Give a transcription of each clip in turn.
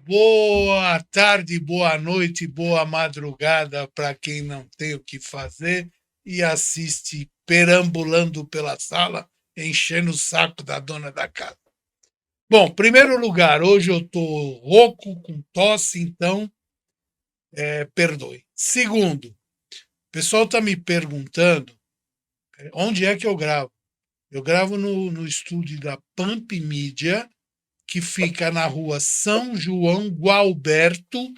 Boa tarde, boa noite, boa madrugada para quem não tem o que fazer e assiste perambulando pela sala, enchendo o saco da dona da casa. Bom, primeiro lugar, hoje eu estou rouco, com tosse, então perdoe. Segundo, o pessoal está me perguntando onde é que eu gravo. Eu gravo no estúdio da Pump Media, que fica na rua São João Gualberto,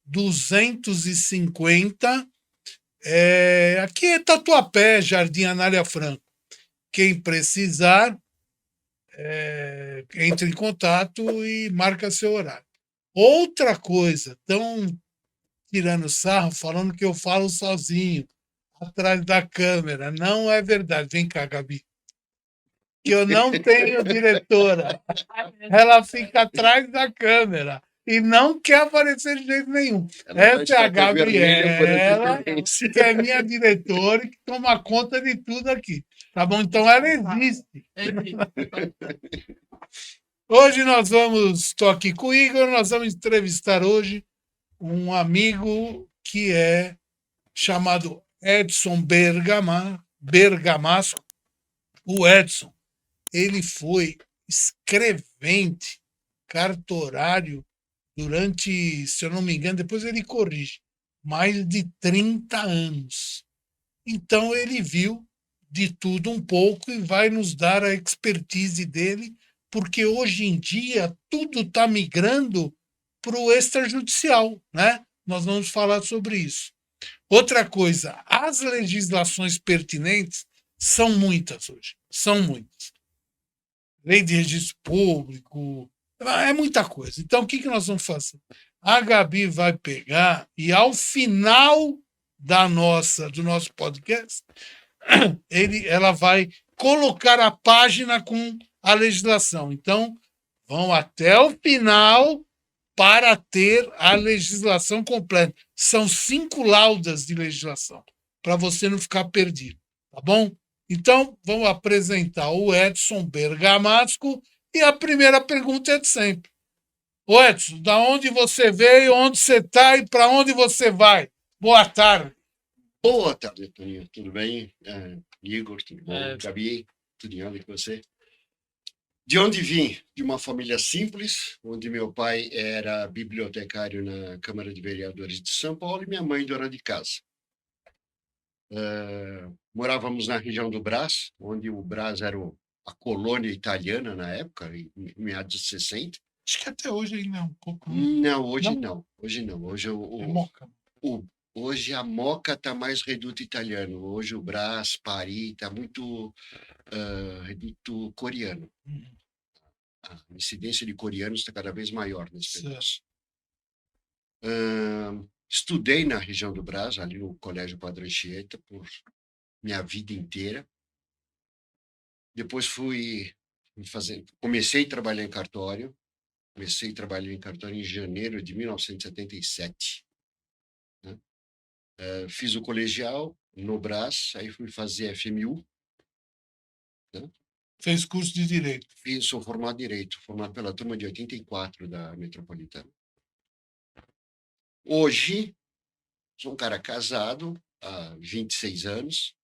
250, aqui é Tatuapé, Jardim Anália Franco. Quem precisar, entre em contato e marca seu horário. Outra coisa, estão tirando sarro, falando que eu falo sozinho, atrás da câmera. Não é verdade. Vem cá, Gabi. Que eu não tenho diretora. Ela fica atrás da câmera e não quer aparecer de jeito nenhum. Essa é a Gabriela, que é minha diretora e que toma conta de tudo aqui. Tá bom? Então ela existe. Hoje estou aqui com o Igor, nós vamos entrevistar hoje um amigo que é chamado Edson Bergamasco. O Edson, ele foi escrevente, cartorário, durante, se eu não me engano, depois ele corrige, mais de 30 anos. Então ele viu de tudo um pouco e vai nos dar a expertise dele, porque hoje em dia tudo está migrando para o extrajudicial, né? Nós vamos falar sobre isso. Outra coisa, as legislações pertinentes são muitas hoje, são muitas. Lei de registro público, é muita coisa. Então, o que nós vamos fazer? A Gabi vai pegar e, ao final do nosso podcast, ela vai colocar a página com a legislação. Então, vão até o final para ter a legislação completa. São 5 laudas de legislação, para você não ficar perdido, tá bom? Então, vamos apresentar o Edson Bergamasco e a primeira pergunta é de sempre. Ô Edson, da onde você veio, onde você está e para onde você vai? Boa tarde. Boa tarde, Toninho. Tudo bem? Igor, tudo bom? Gabi, tudo em ordem com você? De onde vim? De uma família simples, onde meu pai era bibliotecário na Câmara de Vereadores de São Paulo e minha mãe dona de casa. Morávamos na região do Brás, onde o Brás era a colônia italiana na época, em meados de 60. Acho que até hoje ainda é um pouco. Não, hoje não. Hoje não. Hoje é Moca. Hoje a Moca está mais reduto italiano. Hoje o Brás, Paris, está muito reduto coreano. A incidência de coreanos está cada vez maior nesse pedaço. Estudei na região do Brás, ali no Colégio Padre Anchieta, por minha vida inteira. Depois comecei a trabalhar em cartório. Comecei a trabalhar em cartório em janeiro de 1977. Né? Fiz o colegial no Brás, aí fui fazer FMU. Né? Fez curso de Direito? Sou formado em Direito, formado pela turma de 84 da Metropolitana. Hoje, sou um cara casado há 26 anos,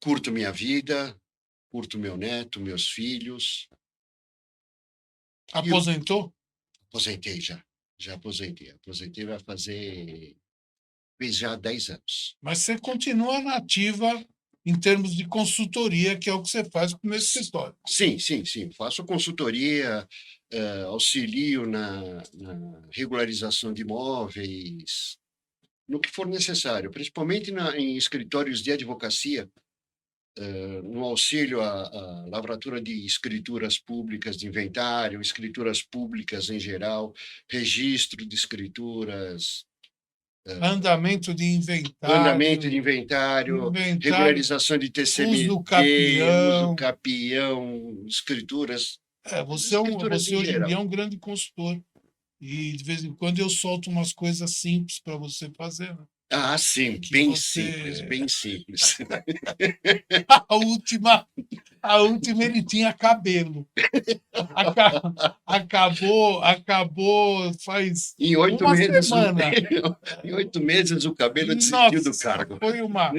curto minha vida, curto meu neto, meus filhos. Aposentou? Aposentei já aposentei. Aposentei vai fazer já 10 anos. Mas você continua na ativa em termos de consultoria, que é o que você faz com esse escritório. Sim. Faço consultoria, auxilio na regularização de imóveis, no que for necessário, principalmente em escritórios de advocacia, no auxílio à lavratura de escrituras públicas de inventário, escrituras públicas em geral, registro de escrituras, andamento de inventário, regularização de TCMD, uso capião, escrituras. Você hoje em dia é um grande consultor. E de vez em quando eu solto umas coisas simples para você fazer. Né? Ah, sim, que bem simples, você bem simples. a última a última ele tinha cabelo. Aca acabou faz Em 8 uma meses, semana. em 8 meses o cabelo desistiu do Nossa, cargo. foi uma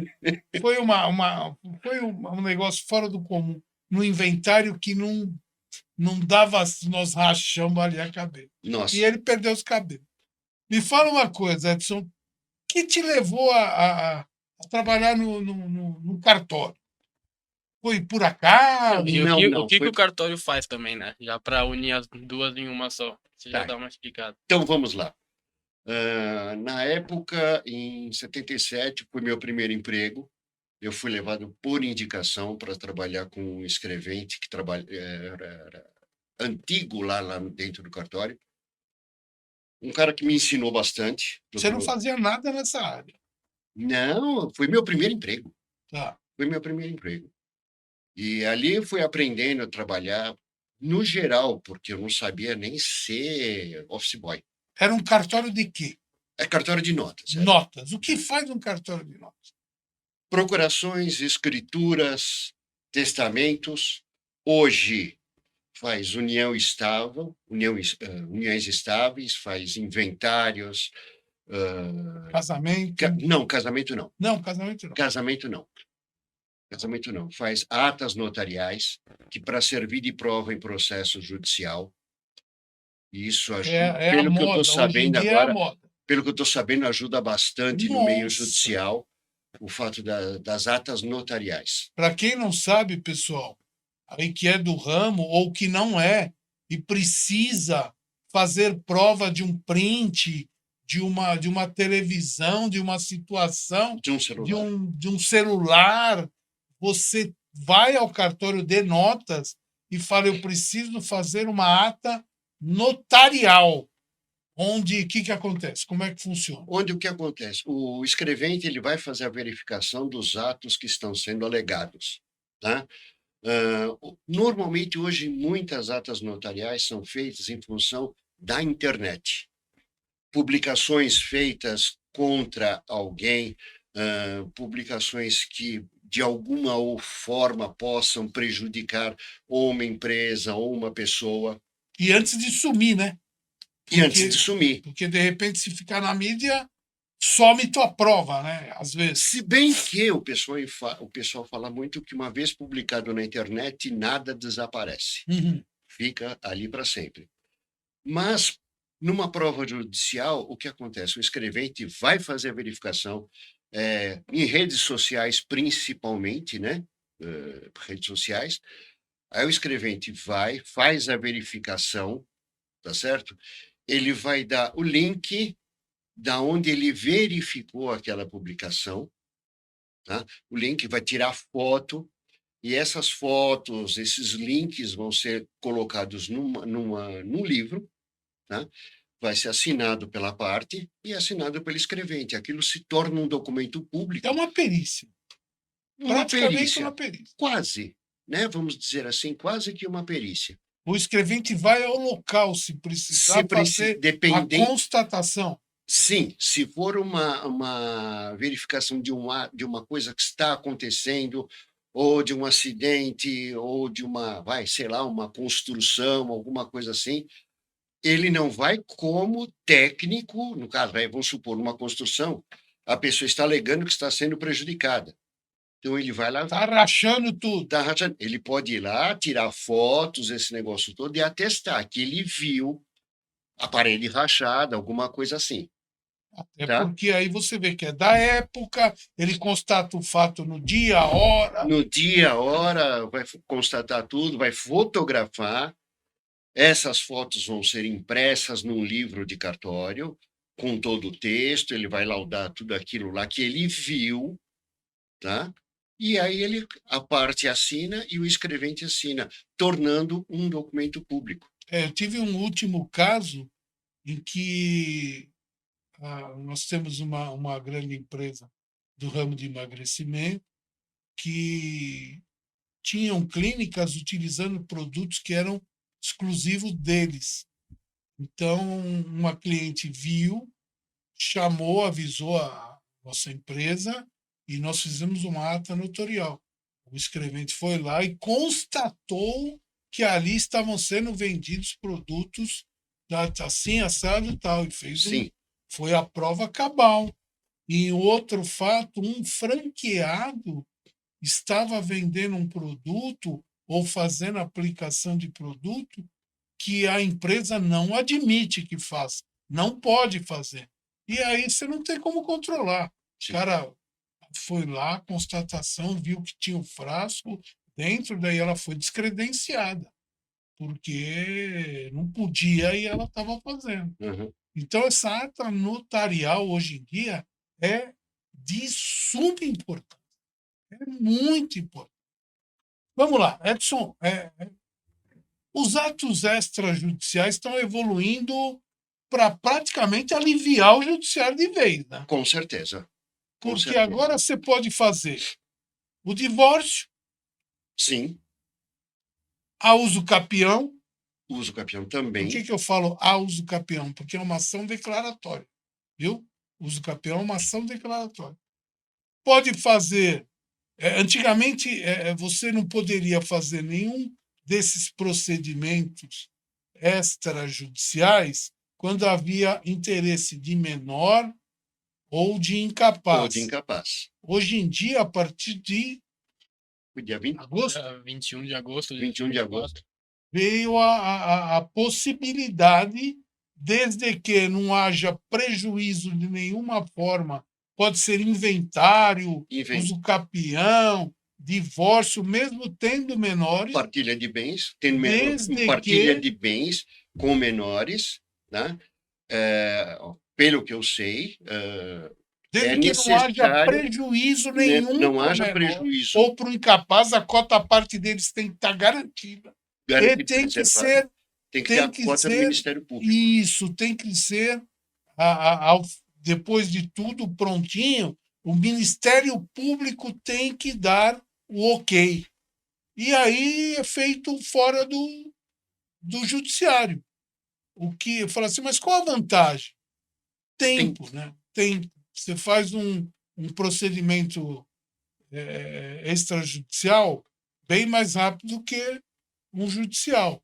foi um negócio fora do comum, no inventário que não dava, nós rachamos ali a cabeça. E Nossa, ele perdeu os cabelos. Me fala uma coisa, Edson, que te levou a trabalhar no cartório? Foi por Não, e o não, que, o não, que que o foi. cartório faz também, né? Já para unir as duas em uma só. Você já Tá, dá uma explicada. então vamos lá. Na época, em 77, foi meu primeiro emprego. Eu fui levado por indicação para trabalhar com um escrevente que era antigo lá dentro do cartório. Um cara que me ensinou bastante. Você não fazia nada nessa área. Não, foi meu primeiro emprego. Tá. Foi meu primeiro emprego. E ali eu fui aprendendo a trabalhar no geral, porque eu não sabia nem ser office boy. Era um cartório de quê? É cartório de notas. Notas. O que faz um cartório de notas? Procurações, escrituras, testamentos. Hoje faz uniões estáveis, faz inventários. Casamento? Não, casamento não. Não, casamento não. Casamento não. Casamento não. Faz atas notariais, que para servir de prova em processo judicial. E isso ajuda, É a pelo que eu estou moda. Hoje em sabendo dia é a agora, moda. pelo que eu estou sabendo, ajuda bastante no meio Nossa! judicial o fato das atas notariais. Para quem não sabe, pessoal, aí que é do ramo ou que não é e precisa fazer prova de um print, de uma televisão, de uma situação, De um celular. de um celular, você vai ao cartório de notas e fala: eu preciso fazer uma ata notarial. Onde, o que acontece? Como é que funciona? Onde o que acontece? O escrevente ele vai fazer a verificação dos atos que estão sendo alegados. Tá? Normalmente, hoje, muitas atas notariais são feitas em função da internet. Publicações feitas contra alguém, publicações que, de alguma ou forma, possam prejudicar ou uma empresa ou uma pessoa. E antes de sumir, né? E antes de sumir. Porque, de repente, se ficar na mídia, some tua prova, né? Às vezes. Se bem que o pessoal fala muito que uma vez publicado na internet, nada desaparece. Uhum. Fica ali para sempre. Mas, numa prova judicial, o que acontece? O escrevente vai fazer a verificação em redes sociais, principalmente, né? Redes sociais. Aí o escrevente vai, faz a verificação, tá certo? Ele vai dar o link da onde ele verificou aquela publicação, tá? O link vai tirar foto, e essas fotos, esses links vão ser colocados num livro, tá? Vai ser assinado pela parte e assinado pelo escrevente. Aquilo se torna um documento público. É uma perícia. Uma Praticamente perícia. uma perícia. Quase, né? Vamos dizer assim, quase que uma perícia. O escrevente vai ao local, se precisar, fazer a constatação. Sim, se for uma verificação de uma coisa que está acontecendo, ou de um acidente, ou de uma construção, alguma coisa assim, ele não vai como técnico, no caso, vamos supor, uma construção, a pessoa está alegando que está sendo prejudicada. Então, ele vai lá. Está rachando tudo. Tá rachando. Ele pode ir lá, tirar fotos, esse negócio todo, e atestar que ele viu a parede rachada, alguma coisa assim. Até tá? porque aí você vê que é da época, ele constata o fato no dia, a hora. No dia, a hora, vai constatar tudo, vai fotografar. Essas fotos vão ser impressas num livro de cartório, com todo o texto, ele vai laudar tudo aquilo lá que ele viu, tá? E aí a parte assina e o escrevente assina, tornando um documento público. Eu tive um último caso em que nós temos uma grande empresa do ramo de emagrecimento que tinham clínicas utilizando produtos que eram exclusivos deles. Então, uma cliente viu, chamou, avisou a nossa empresa, e nós fizemos uma ata notarial. O escrevente foi lá e constatou que ali estavam sendo vendidos produtos assim, assado e tal, e fez Sim. foi a prova cabal. E outro fato, um franqueado estava vendendo um produto ou fazendo aplicação de produto que a empresa não admite que faça, não pode fazer. E aí você não tem como controlar. O Sim. cara foi lá, constatação, viu que tinha o frasco dentro, daí ela foi descredenciada, porque não podia e ela estava fazendo. Uhum. Então, essa ata notarial, hoje em dia, é de suma importância. É muito importante. Vamos lá, Edson. Os atos extrajudiciais estão evoluindo para praticamente aliviar o judiciário de vez, né? Com certeza. Com Porque certeza. agora você pode fazer o divórcio, Sim. a uso capião. Uso capião Por também. que eu falo a uso capião? Porque é uma ação declaratória, viu? Uso capião é uma ação declaratória. Pode fazer. Antigamente, você não poderia fazer nenhum desses procedimentos extrajudiciais quando havia interesse de menor ou de incapaz. Ou de incapaz. Hoje em dia, a partir de O dia 20, agosto, 21 de agosto de 21 de 2024. agosto. veio a possibilidade, desde que não haja prejuízo de nenhuma forma, pode ser inventário, uso capião, divórcio, mesmo tendo menores, Partilha de bens, desde partilha que de bens com menores, né? Pelo que eu sei, desde é que não haja necessário, prejuízo nenhum não para o haja menor prejuízo ou para o incapaz, a cota parte deles tem que estar garantida. E garantido, tem que preservado. ser Tem que ter tem a que cota do ser Ministério Público. isso, tem que ser depois de tudo prontinho, o Ministério Público tem que dar o ok. E aí é feito fora do judiciário. O que fala assim, mas qual a vantagem? Tempo, né? Tempo. Você faz um procedimento extrajudicial bem mais rápido que um judicial.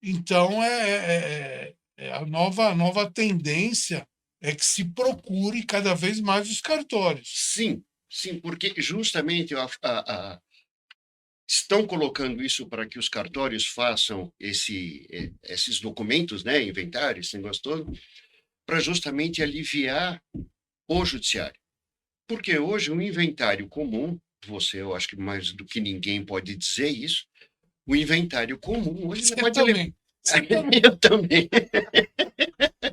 Então, a nova tendência é que se procure cada vez mais os cartórios. Sim, sim, porque justamente estão colocando isso para que os cartórios façam esses documentos, né, inventário, esse negócio todo, para justamente aliviar o judiciário. Porque hoje um inventário comum, eu acho que mais do que ninguém pode dizer isso, o inventário comum hoje Você pode também. Eu também.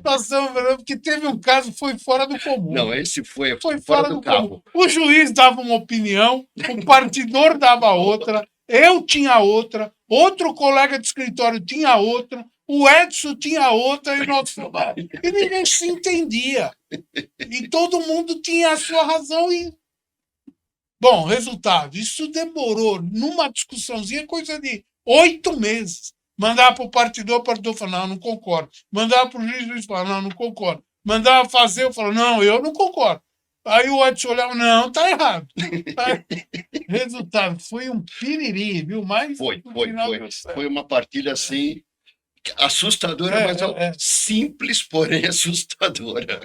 Nós estamos vendo, porque teve um caso que foi fora do comum. Não, esse foi fora do comum. carro. O juiz dava uma opinião, o partidor dava outra, eu tinha outra, outro colega de escritório tinha outra, o Edson tinha outra, e ninguém se entendia. E todo mundo tinha a sua razão. Bom, resultado, isso demorou, numa discussãozinha, coisa de 8 meses. Mandava para o partidor falava, não concordo. Mandava para o juiz, o juiz falava, não concordo. Mandava fazer, eu falava, não, eu não concordo. Aí o Edson olhava, não, tá errado. Resultado, foi um piriri, viu? Mas foi uma partilha assim assustadora, mas simples, porém assustadora.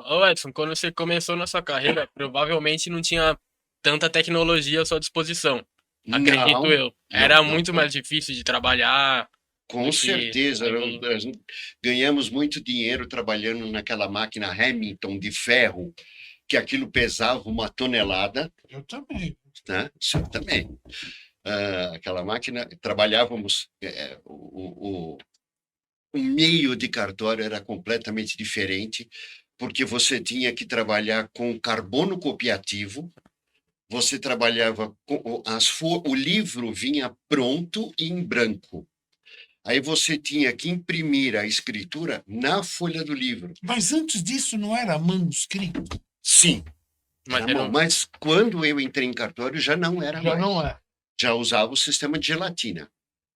Ô Edson, quando você começou na sua carreira, provavelmente não tinha tanta tecnologia à sua disposição. Acredito eu. Era muito mais difícil de trabalhar. Com certeza. Nós ganhamos muito dinheiro trabalhando naquela máquina Remington de ferro, que aquilo pesava 1 tonelada. Eu também. Né? Você também. Aquela máquina, trabalhávamos, o meio de cartório era completamente diferente, porque você tinha que trabalhar com carbono copiativo, você trabalhava com o livro vinha pronto e em branco. Aí você tinha que imprimir a escritura na folha do livro. Mas antes disso não era manuscrito? Sim. Mas quando eu entrei em cartório já não era mais. Já não é. Já usava o sistema de gelatina.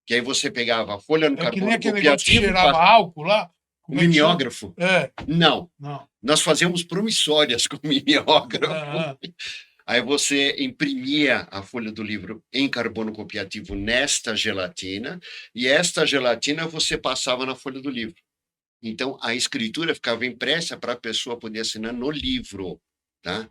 Que aí você pegava a folha no carbono que nem aquele copiativo. negócio que cheirava álcool lá. O mimeógrafo? Não. Não. Nós fazíamos promissórias com o mimeógrafo. Ah, Aí você imprimia a folha do livro em carbono copiativo nesta gelatina, e esta gelatina você passava na folha do livro. Então, a escritura ficava impressa para a pessoa poder assinar no livro, tá?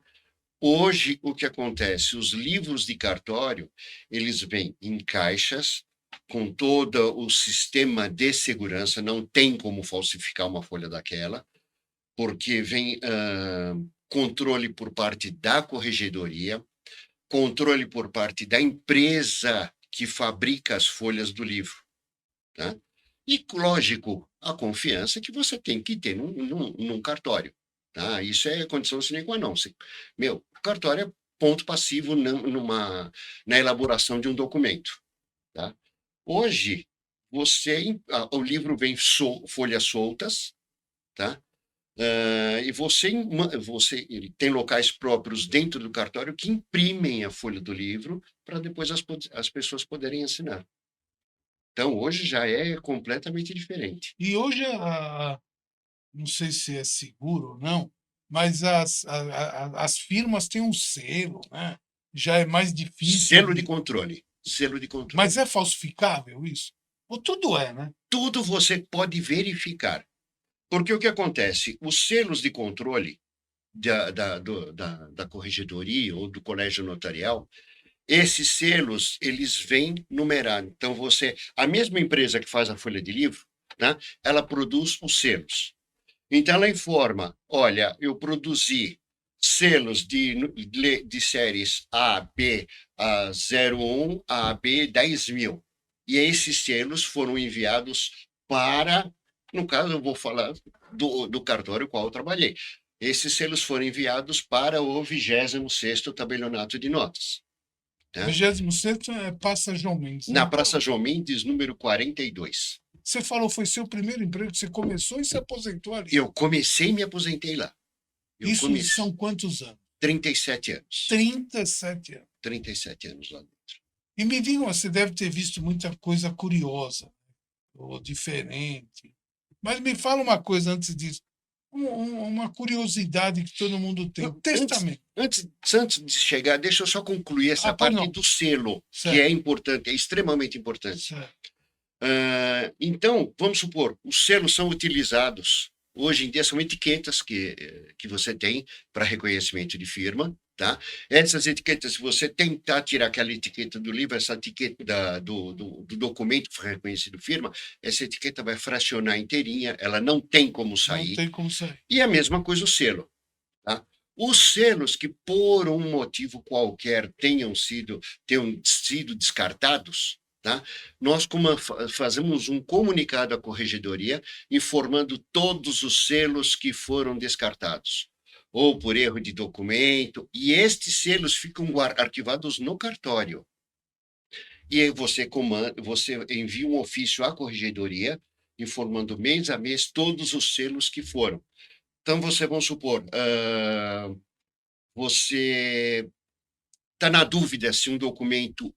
Hoje, o que acontece? Os livros de cartório, eles vêm em caixas, com todo o sistema de segurança, não tem como falsificar uma folha daquela, porque vem controle por parte da corregedoria, controle por parte da empresa que fabrica as folhas do livro, tá? E, lógico, a confiança que você tem que ter num cartório, tá? Isso é condição sine qua non. O cartório é ponto passivo na elaboração de um documento, tá? Hoje, o livro vem folhas soltas, tá? E ele tem locais próprios dentro do cartório que imprimem a folha do livro para depois as pessoas poderem assinar. Então, hoje já é completamente diferente. e hoje, não sei se é seguro ou não, mas as firmas têm um selo, né? Já é mais difícil. Selo de controle. Selo de controle. Mas é falsificável isso? Ou tudo é, né? Tudo você pode verificar. Porque o que acontece? Os selos de controle da corregedoria ou do colégio notarial, esses selos, eles vêm numerados. Então, a mesma empresa que faz a folha de livro, né, ela produz os selos. Então, ela informa, olha, eu produzi selos de séries A, B, a 01, A, B, 10.000. E esses selos foram enviados para, no caso, eu vou falar do cartório qual eu trabalhei. Esses selos foram enviados para o 26º tabelionato de notas. Tá? 26º é Praça João Mendes. Na Praça João Mendes, número 42. Você falou, foi seu primeiro emprego, você começou e se aposentou ali. Eu comecei e me aposentei lá. Isso são quantos anos? 37 anos. 37 anos. 37 anos lá dentro. E me diga, você deve ter visto muita coisa curiosa, ou diferente. Mas me fala uma coisa antes disso. Uma curiosidade que todo mundo tem. Testamento. Antes de chegar, deixa eu só concluir essa parte do selo, certo, que é importante, é extremamente importante. Então, vamos supor, os selos são utilizados, hoje em dia são etiquetas que você tem para reconhecimento de firma, tá? Essas etiquetas, se você tentar tirar aquela etiqueta do livro, essa etiqueta do documento que foi reconhecido firma, essa etiqueta vai fracionar inteirinha, ela não tem como sair. Não tem como sair. E a mesma coisa o selo, tá? Os selos que, por um motivo qualquer, tenham sido descartados, tá? Nós fazemos um comunicado à corregedoria informando todos os selos que foram descartados, ou por erro de documento, e estes selos ficam arquivados no cartório. E aí você envia um ofício à corregedoria informando mês a mês todos os selos que foram. Então, vamos supor, você está na dúvida se um documento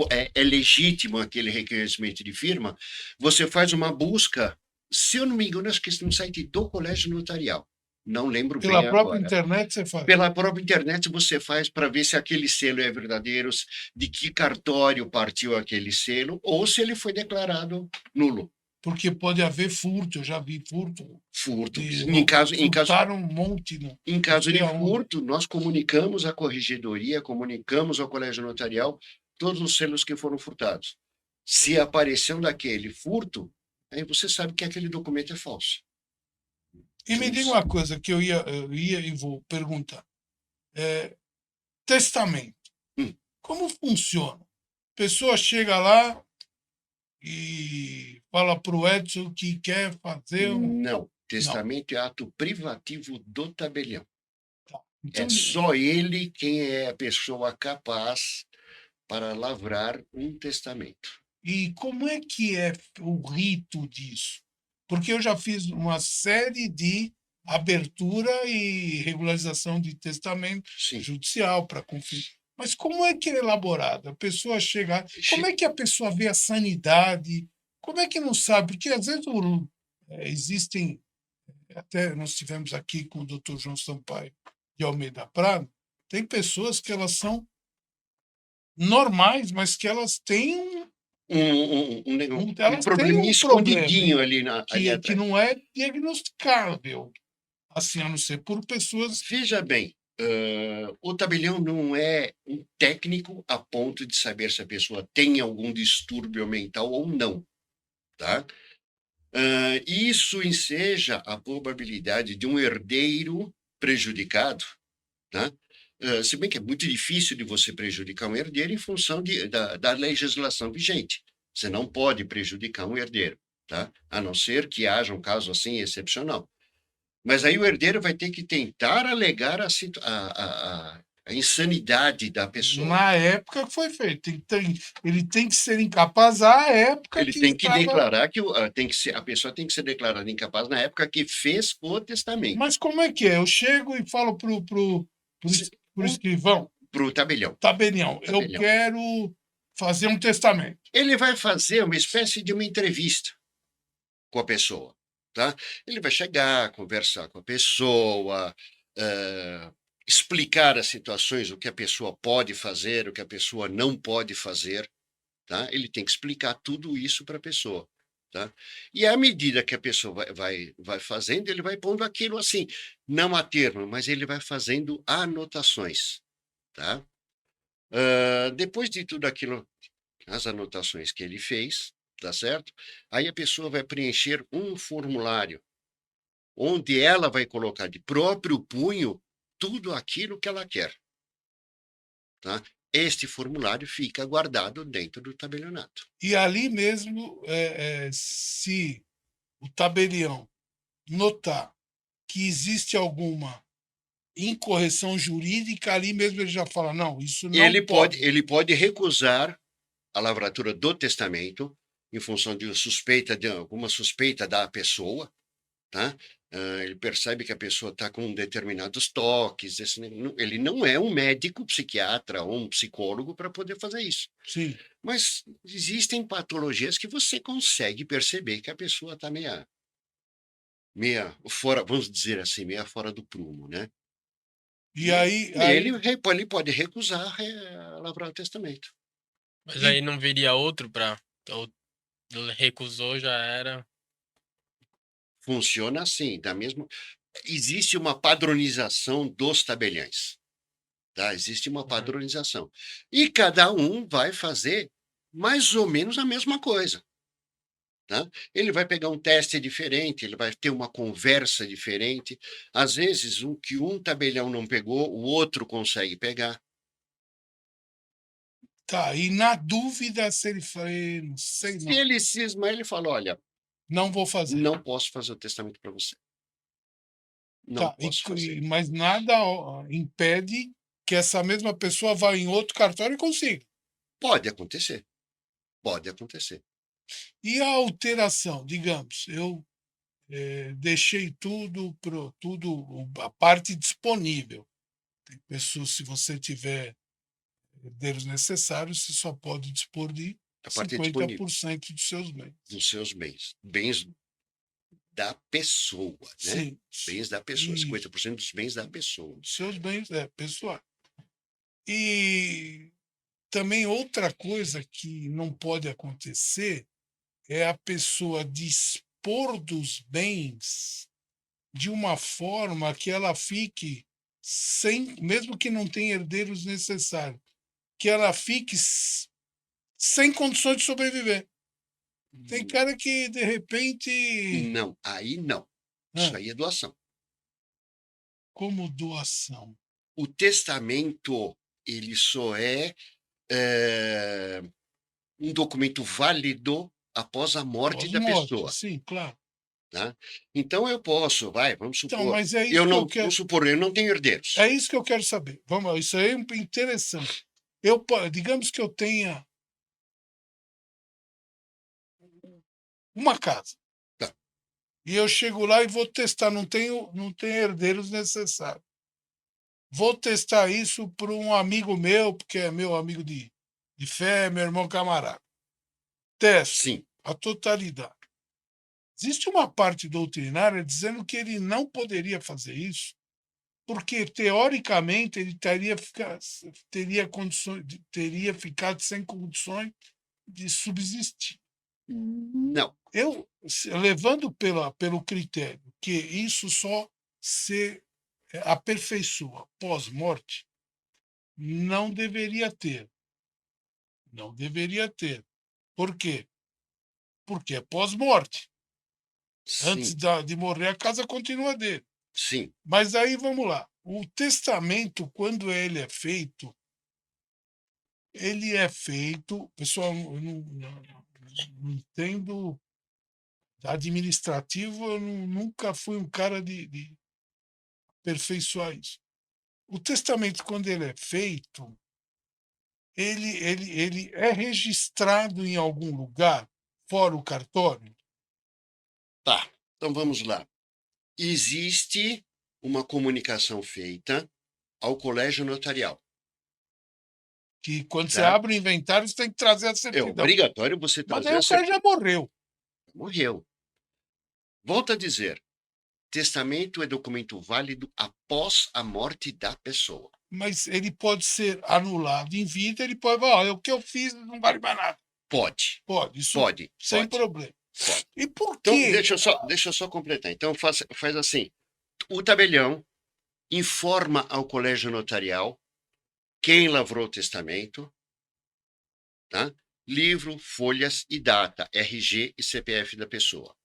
é legítimo aquele reconhecimento de firma, você faz uma busca, se eu não me engano, acho que no site do Colégio Notarial. Não lembro bem agora. Pela própria internet você faz? Pela própria internet você faz para ver se aquele selo é verdadeiro, de que cartório partiu aquele selo, ou se ele foi declarado nulo. Porque pode haver furto, eu já vi furto. Furto. Furtaram um monte. Em caso de furto, nós comunicamos à corregedoria, comunicamos ao Colégio Notarial todos os selos que foram furtados. Se apareceu daquele furto, aí você sabe que aquele documento é falso. E me diga uma coisa que eu ia e vou perguntar. Testamento. Como funciona? A pessoa chega lá e fala para o Edson que quer fazer Não. Testamento é ato privativo do tabelião. Tá. Então, é só ele quem é a pessoa capaz para lavrar um testamento. E como é que é o rito disso? Porque eu já fiz uma série de abertura e regularização de testamento judicial para conferir. Mas como é que é elaborado? A pessoa chega... Como é que a pessoa vê a sanidade? Como é que não sabe? Porque às vezes existem, até nós tivemos aqui com o Dr. João Sampaio de Almeida Prado, tem pessoas que elas são normais, mas que elas têm Um probleminha escondidinho ali que atrás. não é diagnosticável, assim, a não ser por pessoas. Veja bem, o tabelião não é um técnico a ponto de saber se a pessoa tem algum distúrbio mental ou não, tá? Isso enseja a probabilidade de um herdeiro prejudicado, tá? Se bem que é muito difícil de você prejudicar um herdeiro em função da legislação vigente. Você não pode prejudicar um herdeiro, tá? A não ser que haja um caso assim excepcional. Mas aí o herdeiro vai ter que tentar alegar a insanidade da pessoa. Na época que foi feito. Ele tem que ser incapaz à época Ele que tem que estava... declarar que a pessoa tem que ser declarada incapaz na época que fez o testamento. Mas como é que é? Eu chego e falo pro escrivão, Para o tabelião. tabelião, eu quero fazer um testamento. Ele vai fazer uma espécie de uma entrevista com a pessoa, tá? Ele vai chegar, conversar com a pessoa, explicar as situações, o que a pessoa pode fazer, o que a pessoa não pode fazer, tá? Ele tem que explicar tudo isso para a pessoa, tá? E à medida que a pessoa vai fazendo, ele vai pondo aquilo assim, não a termo, mas ele vai fazendo anotações, tá? Depois de tudo aquilo, as anotações que ele fez, tá certo? Aí a pessoa vai preencher um formulário, onde ela vai colocar de próprio punho tudo aquilo que ela quer, tá? Este formulário fica guardado dentro do tabelionato. E ali mesmo, se o tabelião notar que existe alguma incorreção jurídica, ali mesmo ele já fala, não, isso não pode. Ele pode recusar a lavratura do testamento em função de alguma suspeita da pessoa, tá? Ele percebe que a pessoa está com determinados toques, ele não é um médico, psiquiatra ou um psicólogo para poder fazer isso. Sim. Mas existem patologias que você consegue perceber que a pessoa está meia fora, vamos dizer assim, meia fora do prumo, né? E aí ele pode recusar lavrar o testamento. Mas aí não viria outro para... Recusou, já era. Funciona assim, existe uma padronização dos tabeliães, tá? Existe uma padronização. E cada um vai fazer mais ou menos a mesma coisa, tá? Ele vai pegar um teste diferente, ele vai ter uma conversa diferente. Às vezes, o que um tabelião não pegou, o outro consegue pegar. Tá, e na dúvida, se ele fala, não sei não. Se ele cisma, ele fala, olha, não vou fazer. Não posso fazer o testamento para você. Não posso fazer. Mas nada impede que essa mesma pessoa vá em outro cartório e consiga. Pode acontecer. Pode acontecer. E a alteração, digamos, eu deixei tudo, a parte disponível. Tem pessoas, se você tiver herdeiros necessários, você só pode dispor de 50% dos seus bens. Dos seus bens. Bens da pessoa, né? Sim. Bens da pessoa, 50% dos bens da pessoa. Seus bens, pessoal. E também outra coisa que não pode acontecer é a pessoa dispor dos bens de uma forma que ela fique mesmo que não tenha herdeiros necessários, que ela fique sem condições de sobreviver. Tem cara que, de repente... Não, aí não. Isso aí é doação. Como doação? O testamento, ele só é um documento válido após a morte da pessoa. Sim, claro. Tá? Então eu posso, vamos supor. Então, mas é isso vamos supor, eu não tenho herdeiros. É isso que eu quero saber. Vamos, isso aí é interessante. Digamos que eu tenha uma casa. Tá. E eu chego lá e vou testar, não tenho herdeiros necessários. Vou testar isso por um amigo meu, porque é meu amigo de fé, meu irmão camarada. Testo. Sim. A totalidade. Existe uma parte doutrinária dizendo que ele não poderia fazer isso, porque, teoricamente, ele teria ficado sem condições de subsistir. Não, Levando pelo critério que isso só se aperfeiçoa pós-morte, não deveria ter. Não deveria ter. Por quê? Porque é pós-morte. Antes sim, de morrer, a casa continua dele. sim. Mas aí vamos lá. O testamento, quando ele é feito, pessoal, eu não entendo administrativo, eu nunca fui um cara de aperfeiçoar isso. O testamento, quando ele é feito, ele é registrado em algum lugar, fora o cartório? Tá, então vamos lá. Existe uma comunicação feita ao colégio notarial. Que quando você Tá? abre o inventário, você tem que trazer a É certidão. obrigatório você Mas trazer aí a o cara certidão. já morreu. Morreu. Volto a dizer, testamento é documento válido após a morte da pessoa. Mas ele pode ser anulado em vida, ele pode falar, olha, o que eu fiz não vale mais nada. Pode, Pode, isso pode, sem pode, problema. pode. E por Então, quê? deixa eu só completar. Então, faz assim. O tabelião informa ao colégio notarial quem lavrou o testamento, tá? Livro, folhas e data, RG e CPF da pessoa.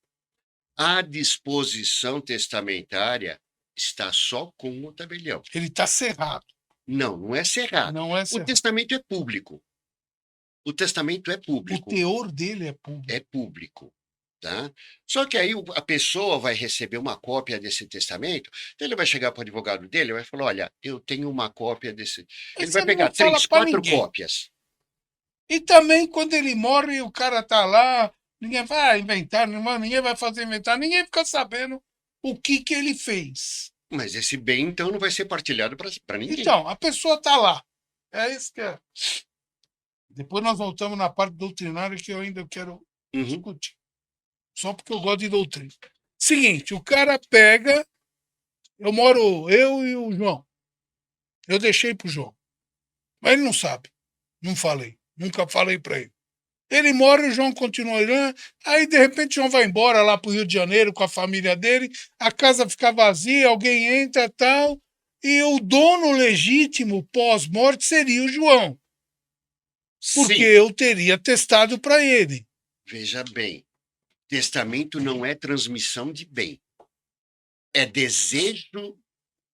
A disposição testamentária está só com o tabelião. Ele está cerrado. Não, não é cerrado. Não é O cerrado. testamento é público. O testamento é O público. teor dele é público. É público. Tá? Só que aí a pessoa vai receber uma cópia desse testamento, então ele vai chegar para o advogado dele e vai falar: olha, eu tenho uma cópia desse. Mas Ele vai você pegar não fala 3, pra 4 ninguém. cópias. E também, quando ele morre, o cara tá lá, ninguém vai inventar, ninguém vai fazer inventar, ninguém fica sabendo o que ele fez. Mas esse bem, então, não vai ser partilhado para ninguém. Então, a pessoa tá lá. É isso que é. Depois nós voltamos na parte doutrinária que eu ainda quero Uhum. discutir. Só porque eu gosto de doutrina. Seguinte, o cara pega, eu e o João. Eu deixei pro João. Mas ele não sabe. Não falei. Nunca falei para ele. Ele mora, o João continua olhando. Aí, de repente, o João vai embora lá para o Rio de Janeiro com a família dele. A casa fica vazia, alguém entra e tal. E o dono legítimo pós-morte seria o João. Porque Sim, eu teria testado para ele. veja bem, testamento não é transmissão de bem. É desejo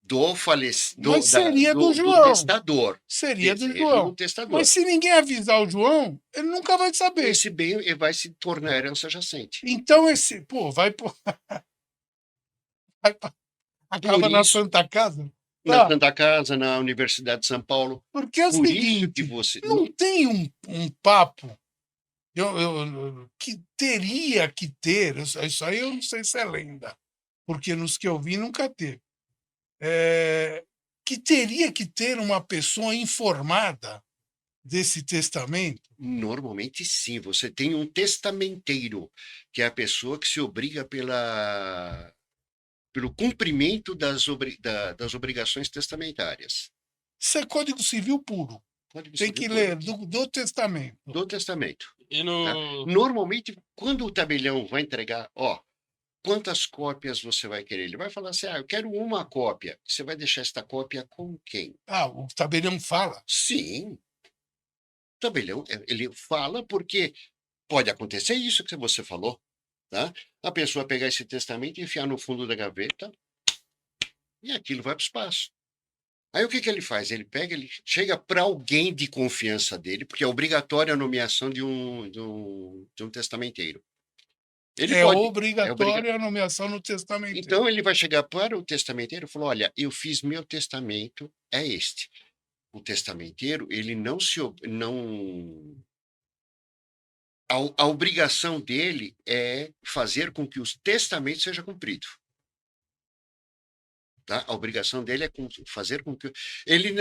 do falecido, Mas seria do do João. testador. Seria do Desejo João. do testador. Mas se ninguém avisar o João, ele nunca vai saber. Esse bem vai se tornar herança jacente. Então esse, vai acaba na isso- Santa Casa. Na Tá. Santa Casa, na Universidade de São Paulo. Porque é o Por isso seguinte, que você. não tem um papo que teria que ter, isso aí eu não sei se é lenda, porque nos que eu vi nunca teve, que teria que ter uma pessoa informada desse testamento. Normalmente sim, você tem um testamenteiro, que é a pessoa que se obriga pelo cumprimento das obrigações testamentárias. Isso é Código Civil puro. Código Tem Civil que puro. ler do testamento. Do testamento. E Tá? no. Normalmente, quando o tabelião vai entregar, quantas cópias você vai querer? Ele vai falar assim: eu quero uma cópia. Você vai deixar esta cópia com quem? O tabelião fala. Sim. O tabelião, ele fala porque pode acontecer isso que você falou, tá? A pessoa pegar esse testamento e enfiar no fundo da gaveta e aquilo vai para o espaço. Aí o que ele faz? Ele chega para alguém de confiança dele, porque é obrigatória a nomeação de um testamenteiro. Obrigatória a nomeação no testamento. Então ele vai chegar para o testamenteiro e falar: olha, eu fiz meu testamento, é este. O testamenteiro, ele não a obrigação dele é fazer com que o testamento seja cumprido. Tá? A obrigação dele é fazer com que ele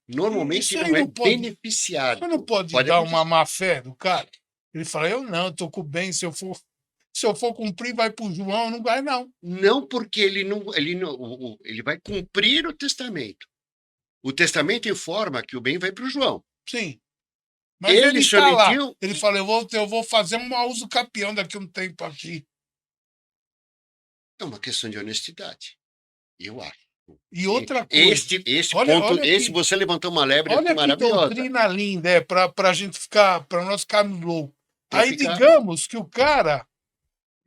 normalmente não é beneficiado. Você não pode dar uma má fé do cara? Ele fala: eu não, estou com o bem, se eu for Se eu for cumprir, vai para o João, não vai, não. Não, porque ele vai cumprir o testamento. O testamento informa que o bem vai para o João. Sim. Mas Ele ele se tá lá. omitiu. Ele fala, eu vou fazer um uso capião daqui a um tempo aqui. É uma questão de honestidade, eu acho. E outra coisa. Esse olha, ponto, olha esse que, você levantou uma lebre olha que maravilhosa. doutrina linda, para a gente ficar, para nós ficarmos loucos. Pra Aí ficar- digamos que o cara,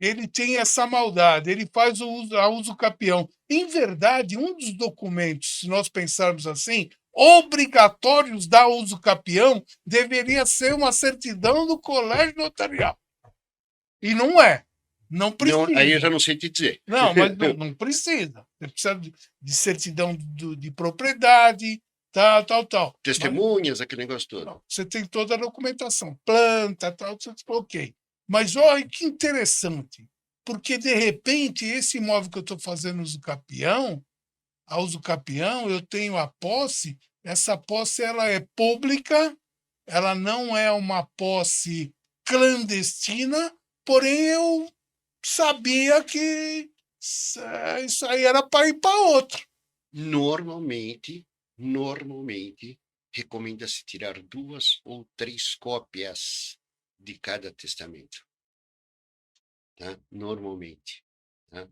ele tem essa maldade, ele faz a uso capião. Em verdade, um dos documentos, se nós pensarmos assim, obrigatórios da uso capião, deveria ser uma certidão do colégio notarial. E não é. Não precisa. Não, aí eu já não sei te dizer. Não, mas não precisa. Você precisa de certidão de propriedade, tal. Testemunhas, aquele negócio todo. Não, você tem toda a documentação, planta, tal, ok. Mas olha que interessante, porque de repente esse imóvel que eu estou fazendo uso capião, a uso capião, eu tenho a posse, essa posse ela é pública, ela não é uma posse clandestina, porém eu sabia que isso aí era para ir para outro. Normalmente, recomenda-se tirar 2 ou 3 cópias de cada testamento. Tá? Normalmente. Tá?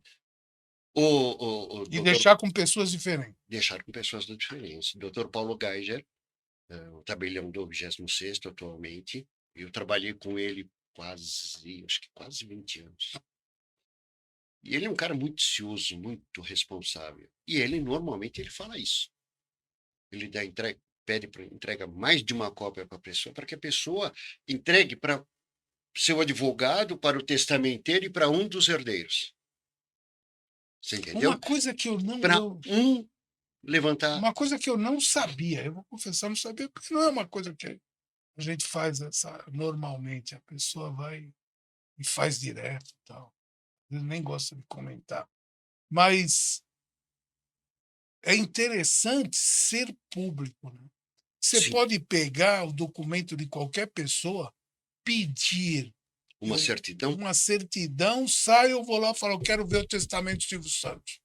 E deixar com pessoas diferentes. Deixar com pessoas diferentes. Dr. Paulo Geiger, o tabelião do 26º atualmente, eu trabalhei com ele acho que quase 20 anos. E ele é um cara muito cioso, muito responsável. E ele, normalmente, ele fala isso. Ele entrega mais de uma cópia para a pessoa, para que a pessoa entregue para seu advogado, para o testamenteiro e para um dos herdeiros. Você entendeu? Uma coisa que eu não... Para levantar... Uma coisa que eu não sabia, eu vou confessar, não sabia, porque não é uma coisa que a gente faz normalmente. A pessoa vai e faz direto e tal. Eu nem gosto de comentar. Mas é interessante ser público. Né? Você Sim. pode pegar o documento de qualquer pessoa, pedir Uma certidão? Uma certidão, sai, eu vou lá e falo, eu quero ver o testamento do Silvio Santos.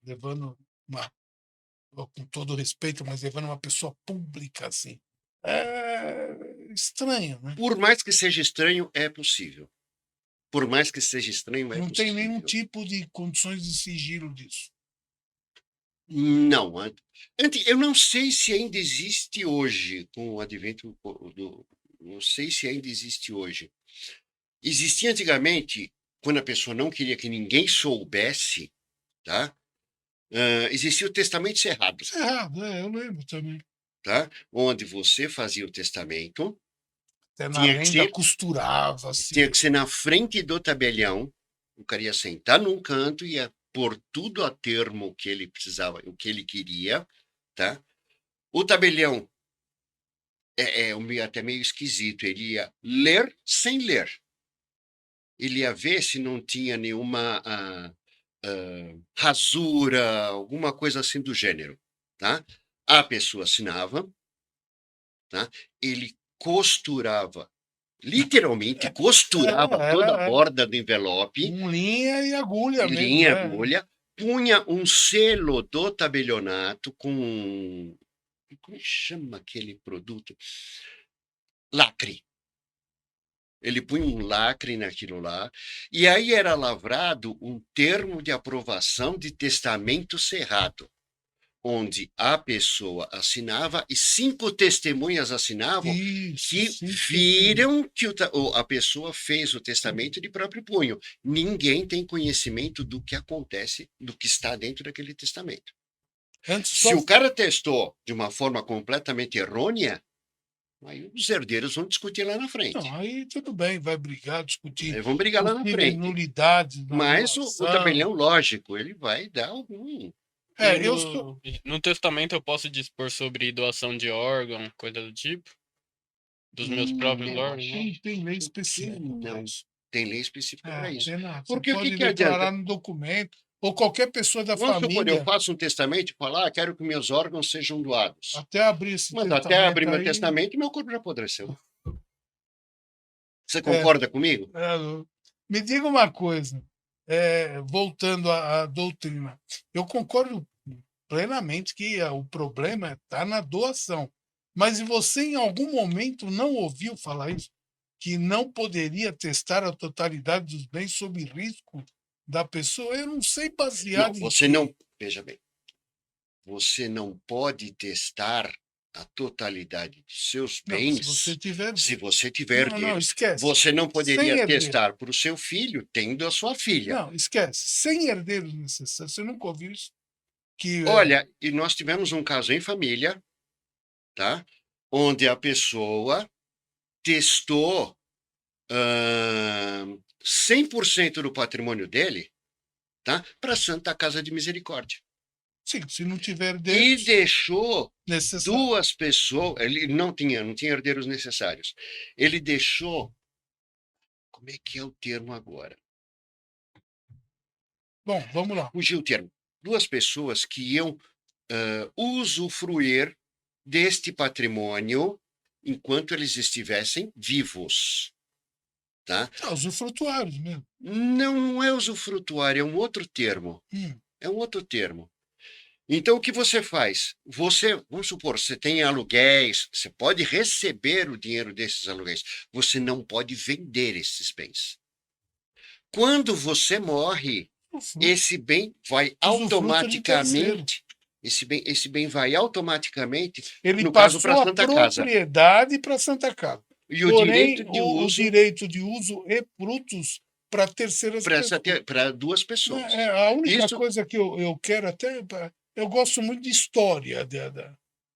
Levando com todo respeito, mas levando uma pessoa pública assim. É estranho, né? Por mais que seja estranho, é possível. Por mais que seja estranho, é Não possível. tem nenhum tipo de condições de sigilo disso. Não. Eu não sei se ainda existe hoje, com o advento do... Não sei se ainda existe hoje. Existia antigamente, quando a pessoa não queria que ninguém soubesse, tá? Existia o testamento cerrado. Cerrado, eu lembro também. Tá? Onde você fazia o testamento. Até na lenda costurava. Assim. Tinha que ser na frente do tabelião. O cara ia sentar num canto e ia pôr tudo a termo o que ele precisava, o que ele queria. Tá? O tabelião é até meio esquisito. Ele ia ler sem ler. Ele ia ver se não tinha nenhuma rasura, alguma coisa assim do gênero. Tá? A pessoa assinava, tá? Ele costurava, literalmente costurava toda a borda do envelope. Com linha e agulha mesmo. Linha e agulha. Punha um selo do tabelionato com... Como chama aquele produto? Lacre. Ele punha um lacre naquilo lá. E aí era lavrado um termo de aprovação de testamento cerrado, onde a pessoa assinava e 5 testemunhas assinavam que viram que a pessoa fez o testamento de próprio punho. Ninguém tem conhecimento do que acontece, do que está dentro daquele testamento. Se o cara testou de uma forma completamente errônea, aí os herdeiros vão discutir lá na frente. Não, aí tudo bem, vai brigar, discutir. Vão brigar lá na frente. Nulidades. Mas o tabelião, lógico, ele vai dar algum... No testamento eu posso dispor sobre doação de órgão, coisa do tipo? Dos meus próprios órgãos? Tem lei específica. Não, tem lei específica para isso. Porque o que adianta? No documento, ou qualquer pessoa da família... Vamos supor, eu faço um testamento e falar, quero que meus órgãos sejam doados. Até abrir esse testamento. Mas até abrir meu testamento, meu corpo já apodreceu. Você concorda comigo? Me diga uma coisa, voltando à doutrina, eu concordo plenamente que o problema está na doação. Mas você, em algum momento, não ouviu falar isso? Que não poderia testar a totalidade dos bens sob risco da pessoa? Eu não sei Não, baseado em você quê. não. Veja bem, você não pode testar a totalidade dos seus Não, se você bens tiver. se você tiver Não, não, herdeiros. esquece. Você não Sem poderia herdeiro. testar para o seu filho tendo a sua filha. Não, esquece. Sem herdeiros necessários. Você nunca ouviu isso? Que Olha, e nós tivemos um caso em família, tá? Onde a pessoa testou 100% do patrimônio dele, tá? Para a Santa Casa de Misericórdia. sim, se não tiver E herdeiros deixou necessários. duas pessoas, ele não tinha herdeiros necessários. Ele deixou, como é que é o termo agora? Bom, vamos lá. Fugiu o termo. Duas pessoas que iam usufruir deste patrimônio enquanto eles estivessem vivos, tá? Usufrutuários mesmo. Não é usufrutuário, é um outro termo. Hum. É um outro termo. Então, o que você faz? Vamos supor, você tem aluguéis, você pode receber o dinheiro desses aluguéis, você não pode vender esses bens. Quando você morre, Usufruto. esse bem vai Usufruto de terceiro. automaticamente, esse bem vai automaticamente, Ele no caso, para a passou a Santa Casa. propriedade para a Santa Casa. E o Porém, direito de o uso direito de uso e frutos para terceiras pessoas. para duas pessoas. A única Isso, coisa que eu quero até. Eu gosto muito de história.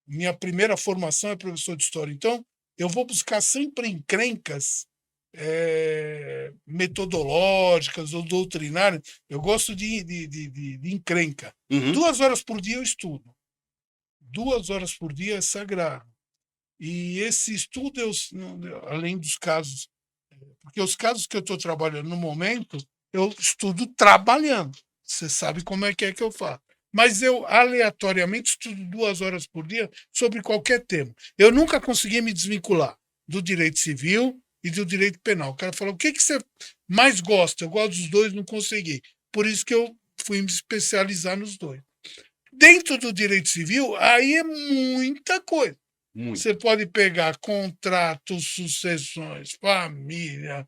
Minha primeira formação é professor de história. Então, eu vou buscar sempre encrencas metodológicas ou doutrinárias. Eu gosto de encrenca. uhum, 2 horas por dia eu estudo. 2 horas por dia é sagrado. E esse estudo, além dos casos, porque os casos que eu estou trabalhando no momento, eu estudo trabalhando. Você sabe como é que eu faço. Mas eu, aleatoriamente, estudo 2 horas por dia sobre qualquer tema. Eu nunca consegui me desvincular do direito civil e do direito penal. O cara falou, o que você mais gosta? Eu gosto dos dois, não consegui. Por isso que eu fui me especializar nos dois. Dentro do direito civil, aí é muita coisa. muito. Você pode pegar contratos, sucessões, família,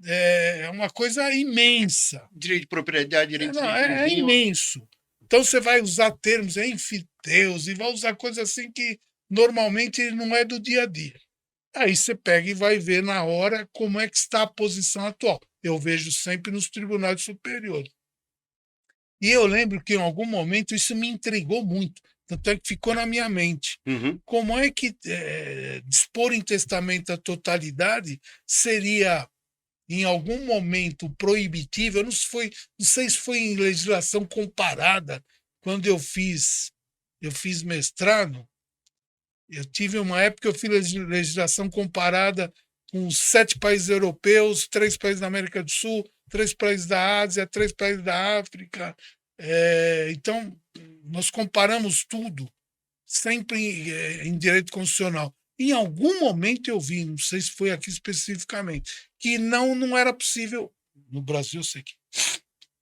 é uma coisa imensa. Direito de propriedade, direito de É vizinho. imenso. Então você vai usar termos enfiteus e vai usar coisas assim que normalmente não é do dia a dia. Aí você pega e vai ver na hora como é que está a posição atual. Eu vejo sempre nos tribunais superiores. E eu lembro que em algum momento isso me intrigou muito, tanto é que ficou na minha mente. Uhum. Como é que dispor em testamento a totalidade seria, em algum momento, proibitivo? Eu não sei se foi em legislação comparada, quando eu fiz mestrado. Eu tive uma época que eu fiz legislação comparada com 7 países europeus, 3 países da América do Sul, 3 países da Ásia, 3 países da África. Então, nós comparamos tudo, sempre em direito constitucional. Em algum momento eu vi, não sei se foi aqui especificamente, que não era possível, no Brasil eu sei que,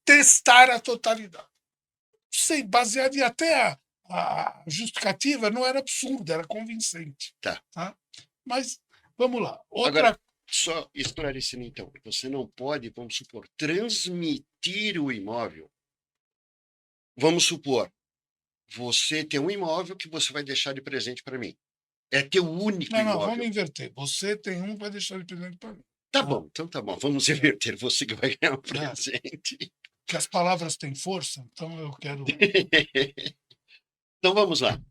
testar a totalidade. Sei, baseado em até a justificativa não era absurda, era convincente. Tá. Mas, vamos lá. Agora, só esclarecendo então, você não pode, vamos supor, transmitir o imóvel. Vamos supor, você tem um imóvel que você vai deixar de presente para mim. É teu único Não, imóvel. vamos inverter. Você tem um, vai deixar de presente para mim. Tá bom, então tá bom. Vamos inverter. Você que vai ganhar um presente. Porque as palavras têm força, então eu quero. Então vamos lá.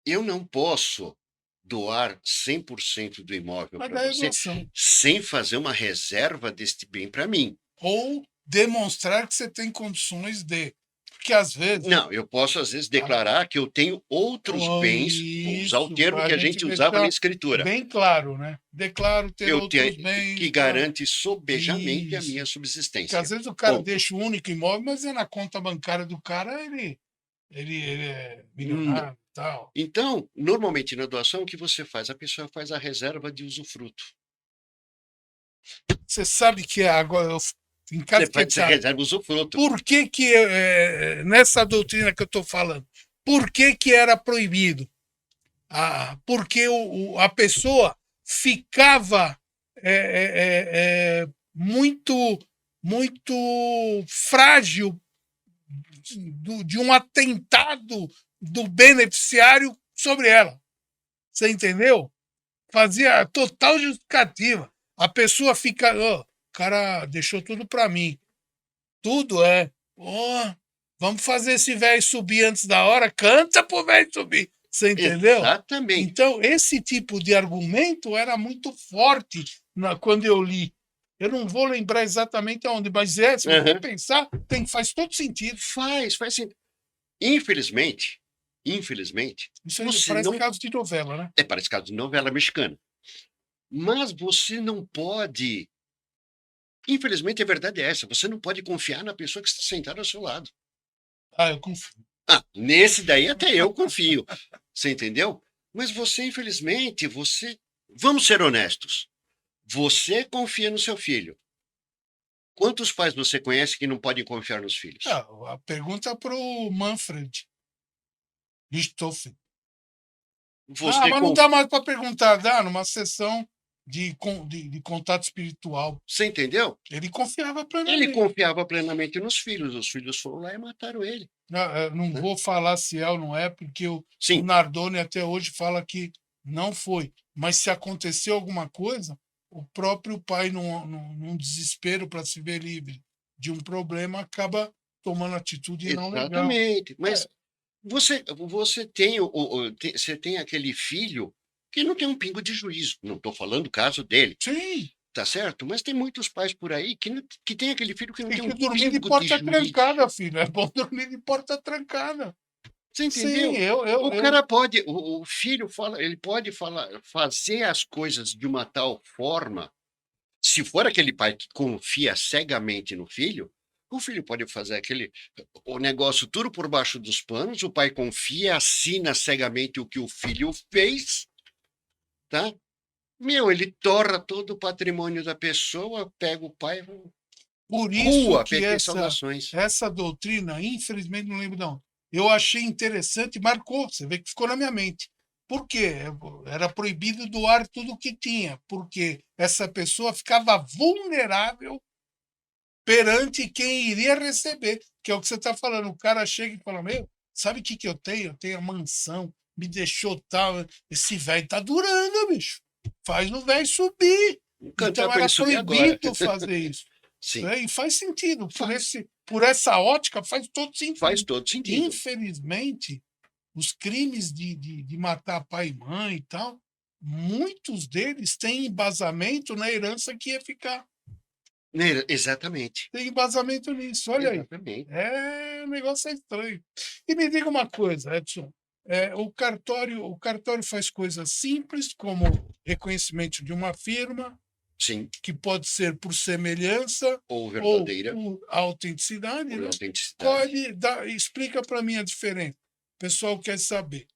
Eu não posso doar 100% do imóvel Mas para daí é você doação. sem fazer uma reserva deste bem para mim. Ou demonstrar que você tem condições de. Porque às vezes. Não, eu posso às vezes declarar que eu tenho outros bens, vou usar o termo que a gente usava na escritura. Bem claro, né? Declaro ter Eu outros tenho bens. que garante sobejamente a Isso. minha Porque subsistência. às vezes o cara Ponto. deixa o único imóvel, mas é na conta bancária do cara, ele é milionário e tal. Então, normalmente na doação, o que você faz? A pessoa faz a reserva de usufruto. Você sabe que agora eu Você encasquetado. reserva usufruto. Por que nessa doutrina que eu estou falando, por que era proibido? Porque a pessoa ficava muito, muito frágil de um atentado do beneficiário sobre ela. Você entendeu? Fazia total justificativa. A pessoa fica, o cara deixou tudo para mim. Tudo é. Oh, vamos fazer esse velho subir antes da hora. Canta pro velho subir. Você entendeu? Exatamente. Então, esse tipo de argumento era muito forte quando eu li. Eu não vou lembrar exatamente aonde, mas se você pensar, faz todo sentido. Faz sentido. Infelizmente, Isso aí você parece não... caso de novela, né? Parece caso de novela mexicana. Mas você não pode... Infelizmente, a verdade é essa. Você não pode confiar na pessoa que está sentada ao seu lado. Eu confio. Nesse daí até eu confio. Você entendeu? Mas você, infelizmente, Vamos ser honestos. Você confia no seu filho. Quantos pais você conhece que não podem confiar nos filhos? A pergunta para o Manfred Richthofen. Mas não dá mais para perguntar. Dá numa sessão de contato espiritual. Você entendeu? Ele confiava plenamente. Ele confiava plenamente nos filhos. Os filhos foram lá e mataram ele. Não vou falar se é ou não é, porque o Nardoni até hoje fala que não foi. Mas se aconteceu alguma coisa, o próprio pai, num desespero para se ver livre de um problema, acaba tomando atitude não legal. Exatamente. Mas você tem aquele filho que não tem um pingo de juízo. Não estou falando do caso dele. Sim. Tá certo? Mas tem muitos pais por aí que tem aquele filho que não tem um pingo dormir de porta trancada, filho. É bom dormir de porta trancada. Você entendeu? Sim, o cara pode, o filho fala, ele pode fazer as coisas de uma tal forma. Se for aquele pai que confia cegamente no filho, o filho pode fazer o negócio tudo por baixo dos panos. O pai confia, assina cegamente o que o filho fez, tá? Ele torra todo o patrimônio da pessoa, pega o pai. Por isso que essa doutrina, infelizmente, não lembro não. Eu achei interessante e marcou. Você vê que ficou na minha mente. Por quê? Era proibido doar tudo que tinha, porque essa pessoa ficava vulnerável perante quem iria receber, que é o que você está falando. O cara chega e fala, sabe o que eu tenho? Eu tenho a mansão, me deixou tal. Esse velho tá durando, bicho. Faz o velho subir. Então era proibido fazer isso. Sim. E faz sentido. Por essa ótica, faz todo sentido. Faz todo sentido. Infelizmente, os crimes de matar pai e mãe e tal, muitos deles têm embasamento na herança que ia ficar. Exatamente. Tem embasamento nisso, olha Exatamente. aí. O negócio é estranho. E me diga uma coisa, Edson. O cartório faz coisas simples, como reconhecimento de uma firma, sim, que pode ser por semelhança ou verdadeira, ou por autenticidade. Por né? autenticidade. Explica para mim a diferença. O pessoal quer saber.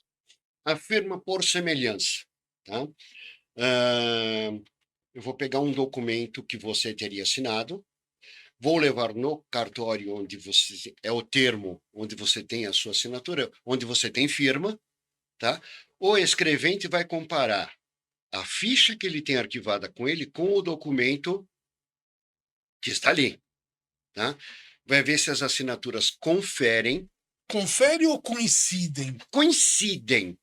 A firma por semelhança. Tá? Eu vou pegar um documento que você teria assinado, vou levar no cartório onde você é o termo onde você tem a sua assinatura, onde você tem firma, tá? O escrevente vai comparar a ficha que ele tem arquivada com ele com o documento que está ali, tá? Vai ver se as assinaturas conferem. Confere ou coincidem? Coincidem.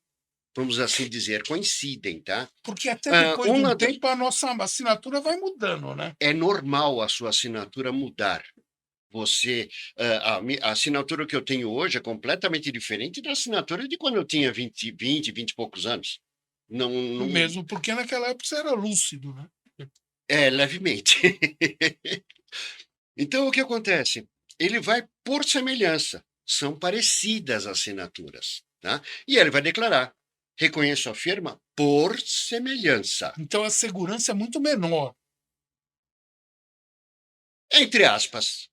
Vamos assim dizer, coincidem, tá? Porque até depois de um tempo a nossa assinatura vai mudando, né? É normal a sua assinatura mudar. A assinatura que eu tenho hoje é completamente diferente da assinatura de quando eu tinha 20 e poucos anos. Não... Mesmo porque naquela época você era lúcido, né? Levemente. Então, o que acontece? Ele vai por semelhança. São parecidas as assinaturas, tá? E ele vai declarar: reconheço a firma por semelhança. Então a segurança é muito menor. Entre aspas.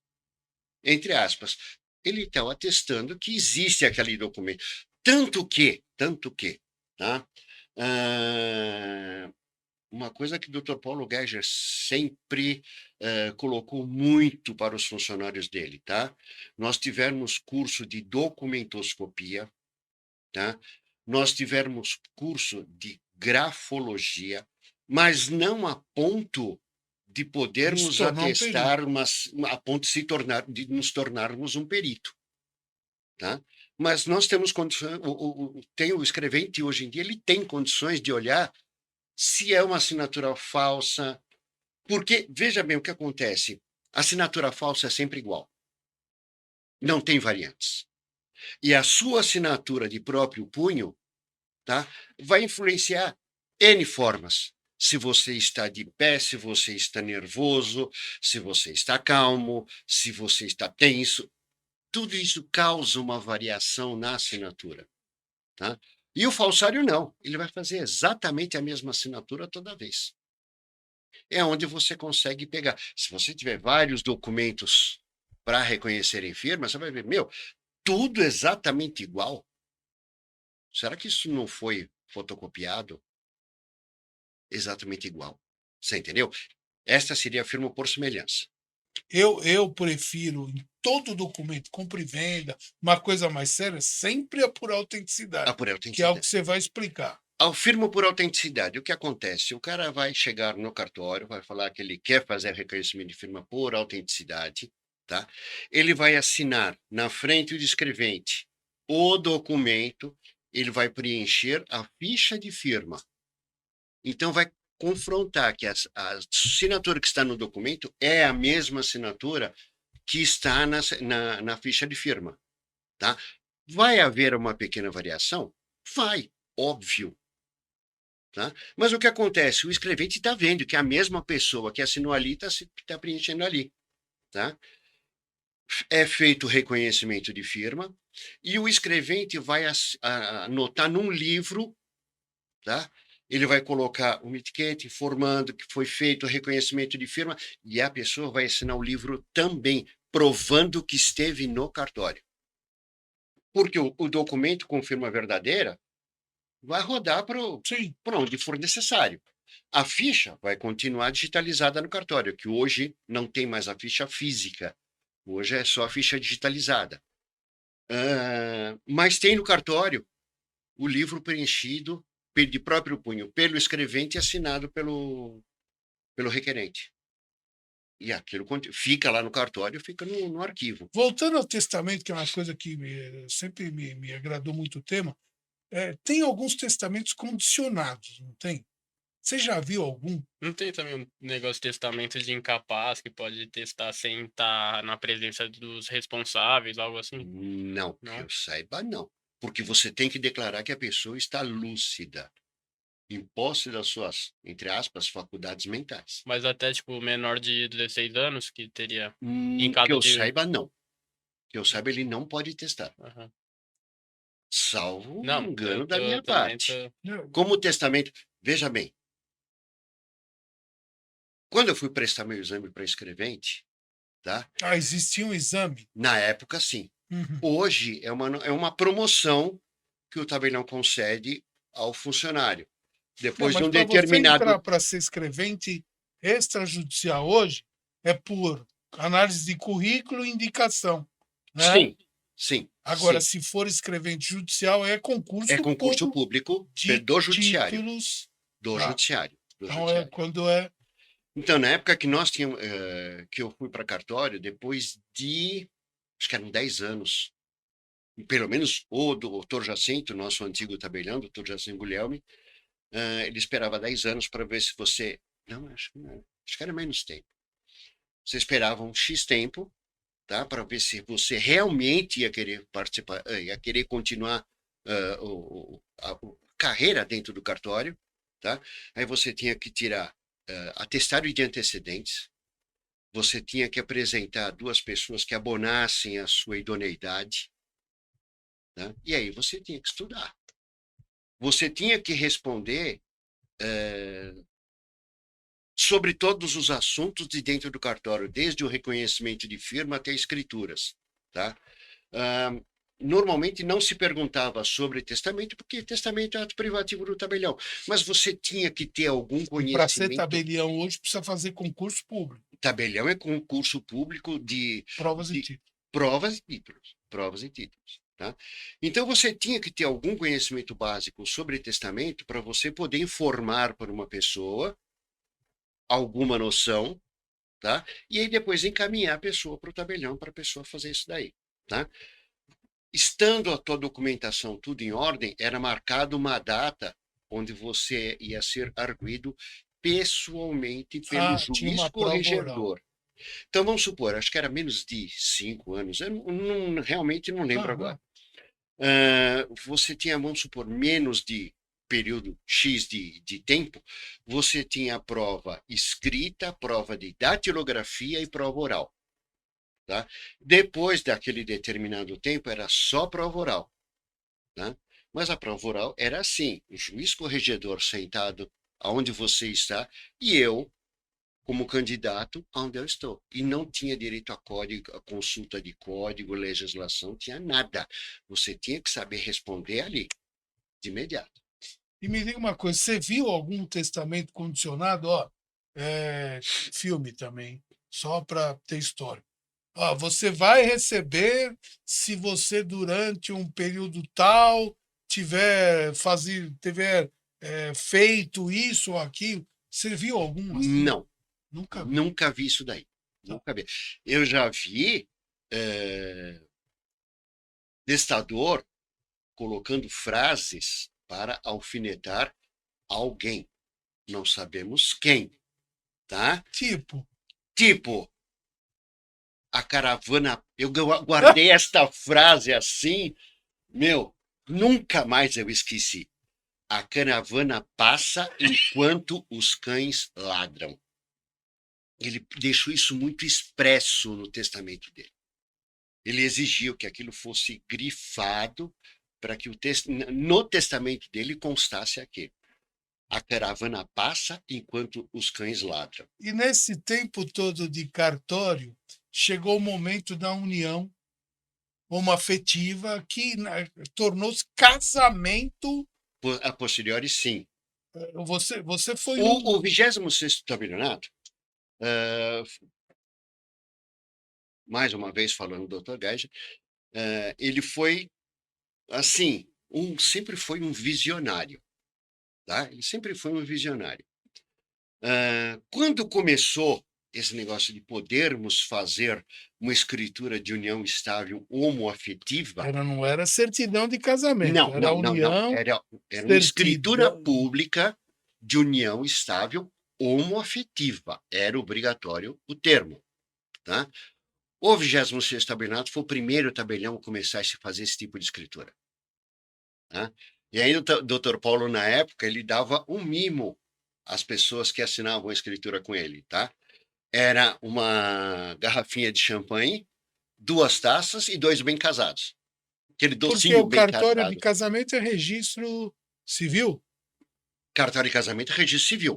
Ele está atestando que existe aquele documento. Tanto que, tá? uma coisa que o Dr. Paulo Geiger sempre colocou muito para os funcionários dele, tá? Nós tivemos curso de documentoscopia, tá? Nós tivemos curso de grafologia, mas não a ponto de podermos tornar um perito. atestar, a ponto de nos tornarmos um perito, tá? Mas nós temos condições, tem o escrevente hoje em dia, ele tem condições de olhar se é uma assinatura falsa, porque, veja bem o que acontece, a assinatura falsa é sempre igual, não tem variantes. E a sua assinatura de próprio punho, tá, vai influenciar N formas. Se você está de pé, se você está nervoso, se você está calmo, se você está tenso, tudo isso causa uma variação na assinatura, tá? E o falsário não, ele vai fazer exatamente a mesma assinatura toda vez. É onde você consegue pegar. Se você tiver vários documentos para reconhecer em firma, você vai ver, tudo exatamente igual. Será que isso não foi fotocopiado? Exatamente igual. Você entendeu? Esta seria a firma por semelhança. Eu prefiro, em todo documento, compra e venda, uma coisa mais séria, sempre apurar a autenticidade, Apurar a que é o autenticidade. que você vai explicar. Ao firma por autenticidade, o que acontece? O cara vai chegar no cartório, vai falar que ele quer fazer reconhecimento de firma por autenticidade, tá? Ele vai assinar na frente do escrevente o documento, ele vai preencher a ficha de firma. Então, vai confrontar que a assinatura que está no documento é a mesma assinatura que está na ficha de firma, tá? Vai haver uma pequena variação? Vai, óbvio. Tá? Mas o que acontece? O escrevente está vendo que a mesma pessoa que assinou ali está preenchendo ali. Tá? É feito o reconhecimento de firma e o escrevente vai anotar num livro, tá? Ele vai colocar uma etiqueta informando que foi feito o reconhecimento de firma e a pessoa vai assinar o livro também, provando que esteve no cartório. Porque o documento com firma verdadeira vai rodar para onde for necessário. A ficha vai continuar digitalizada no cartório, que hoje não tem mais a ficha física. Hoje é só a ficha digitalizada. Mas tem no cartório o livro preenchido de próprio punho, pelo escrevente e assinado pelo requerente. E aquilo fica lá no cartório, fica no arquivo. Voltando ao testamento, que é uma coisa que sempre me agradou muito o tema, tem alguns testamentos condicionados, não tem? Você já viu algum? Não tem também um negócio de testamento de incapaz que pode testar sem estar na presença dos responsáveis, algo assim? Não, que Não? eu saiba, não. Porque você tem que declarar que a pessoa está lúcida, em posse das suas, entre aspas, faculdades mentais. Mas até, tipo, menor de 16 anos que teria, em caso Que eu de... saiba, não. Que eu saiba, ele não pode testar. Uhum. Salvo Não, engano da eu minha também parte. Não. Como testamento, veja bem, quando eu fui prestar meu exame para escrevente, tá? Existia um exame? Na época, sim. Uhum. Hoje é uma promoção que o tabelião concede ao funcionário. Depois de um determinado... Você entrar para ser escrevente extrajudicial hoje é por análise de currículo e indicação. Né? Sim, sim. Agora, sim. se for escrevente judicial, é concurso público de do judiciário. Títulos. Do Tá. judiciário. Então, quando é... Então, na época que nós tínhamos, que eu fui para cartório, depois de, acho que eram 10 anos, pelo menos o doutor Jacinto, nosso antigo tabelião, doutor Jacinto Guilherme, ele esperava 10 anos para ver se você... Não, acho que era menos tempo. Você esperava um X tempo, tá, para ver se você realmente ia querer participar, ia querer continuar a carreira dentro do cartório, tá? Aí você tinha que tirar atestado de antecedentes, você tinha que apresentar 2 pessoas que abonassem a sua idoneidade, né? E aí você tinha que estudar. Você tinha que responder sobre todos os assuntos de dentro do cartório, desde o reconhecimento de firma até escrituras, tá? normalmente não se perguntava sobre testamento, porque testamento é ato privativo do tabelião. Mas você tinha que ter algum Para ser conhecimento. tabelião hoje, precisa fazer concurso público, Tabelião é concurso público de provas e de títulos. provas e títulos. Provas e títulos. Tá? Então você tinha que ter algum conhecimento básico sobre testamento para você poder informar para uma pessoa alguma noção, tá? E aí depois encaminhar a pessoa para o tabelião para a pessoa fazer isso daí, tá? Estando a tua documentação tudo em ordem, era marcada uma data onde você ia ser arguido pessoalmente pelo Tinha juiz uma prova oral. corregedor. Então vamos supor, acho que era menos de 5 anos, eu realmente não lembro agora. Você tinha, vamos supor, menos de período X de tempo, você tinha a prova escrita, prova de datilografia e prova oral. Tá? Depois daquele determinado tempo, era só prova oral. Tá? Mas a prova oral era assim: o juiz corregedor sentado onde você está e eu, como candidato, onde eu estou. E não tinha direito a código, a consulta de código, legislação, tinha nada. Você tinha que saber responder ali, de imediato. E me diga uma coisa, você viu algum testamento condicionado? Ó, filme também, só para ter história. Ó, você vai receber se você, durante um período tal, tiver feito isso ou aquilo. Você viu algum assim? Não, Nunca vi. nunca vi isso daí. Nunca vi. Eu já vi testador colocando frases para alfinetar alguém. Não sabemos quem, tá? Tipo, a caravana. Eu guardei esta frase assim, meu, nunca mais eu esqueci. A caravana passa enquanto os cães ladram. Ele deixou isso muito expresso no testamento dele. Ele exigiu que aquilo fosse grifado para que no testamento dele constasse aquilo. A caravana passa enquanto os cães ladram. E nesse tempo todo de cartório, chegou o momento da união homoafetiva que tornou-se casamento. A posteriori, sim. Você foi O 26º tabelionato, mais uma vez falando do Dr. Geisel, ele foi, assim, sempre foi um visionário. Tá? Ele sempre foi um visionário. Quando começou esse negócio de podermos fazer uma escritura de união estável homoafetiva... Não era certidão de casamento, Não, era união. era uma escritura pública de união estável homoafetiva. Era obrigatório o termo. Tá? O 26º tabelionato foi o primeiro tabelião a começar a se fazer esse tipo de escritura. Tá? E aí o Dr. Paulo, na época, ele dava um mimo às pessoas que assinavam a escritura com ele. Tá? Era uma garrafinha de champanhe, 2 taças e 2 bem casados. Aquele docinho Porque o cartório casado. de casamento é registro civil. Cartório de casamento é registro civil.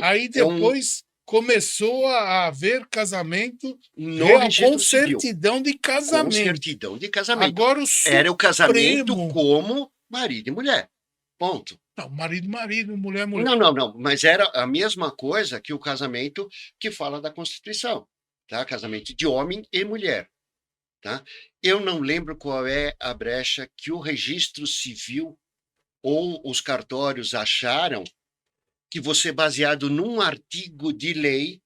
Aí depois começou a haver casamento com certidão de casamento. Com certidão de casamento. Agora era o casamento como marido e mulher. Ponto. Não, marido, mulher, mulher. Não. Mas era a mesma coisa que o casamento que fala da Constituição. Tá? Casamento de homem e mulher. Tá? Eu não lembro qual é a brecha que o registro civil ou os cartórios acharam que você, baseado num artigo de lei,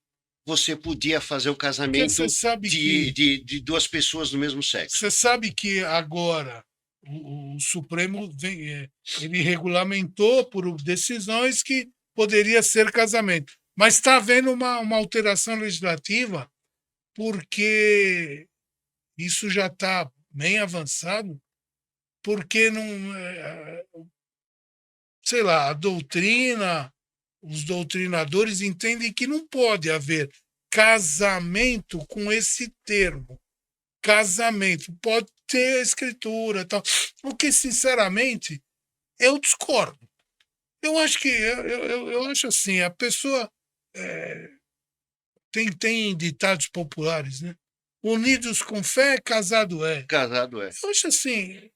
você podia fazer o casamento de 2 pessoas do mesmo sexo. Você sabe que agora o Supremo ele regulamentou por decisões que poderia ser casamento. Mas está havendo uma alteração legislativa, porque isso já está bem avançado, porque não, sei lá, a doutrina, os doutrinadores entendem que não pode haver casamento com esse termo. Casamento pode ter escritura, tal. O que, sinceramente, eu discordo. Eu acho que eu acho assim, a pessoa tem ditados populares, né? unidos com fé, casado é. Casado é. Eu acho assim,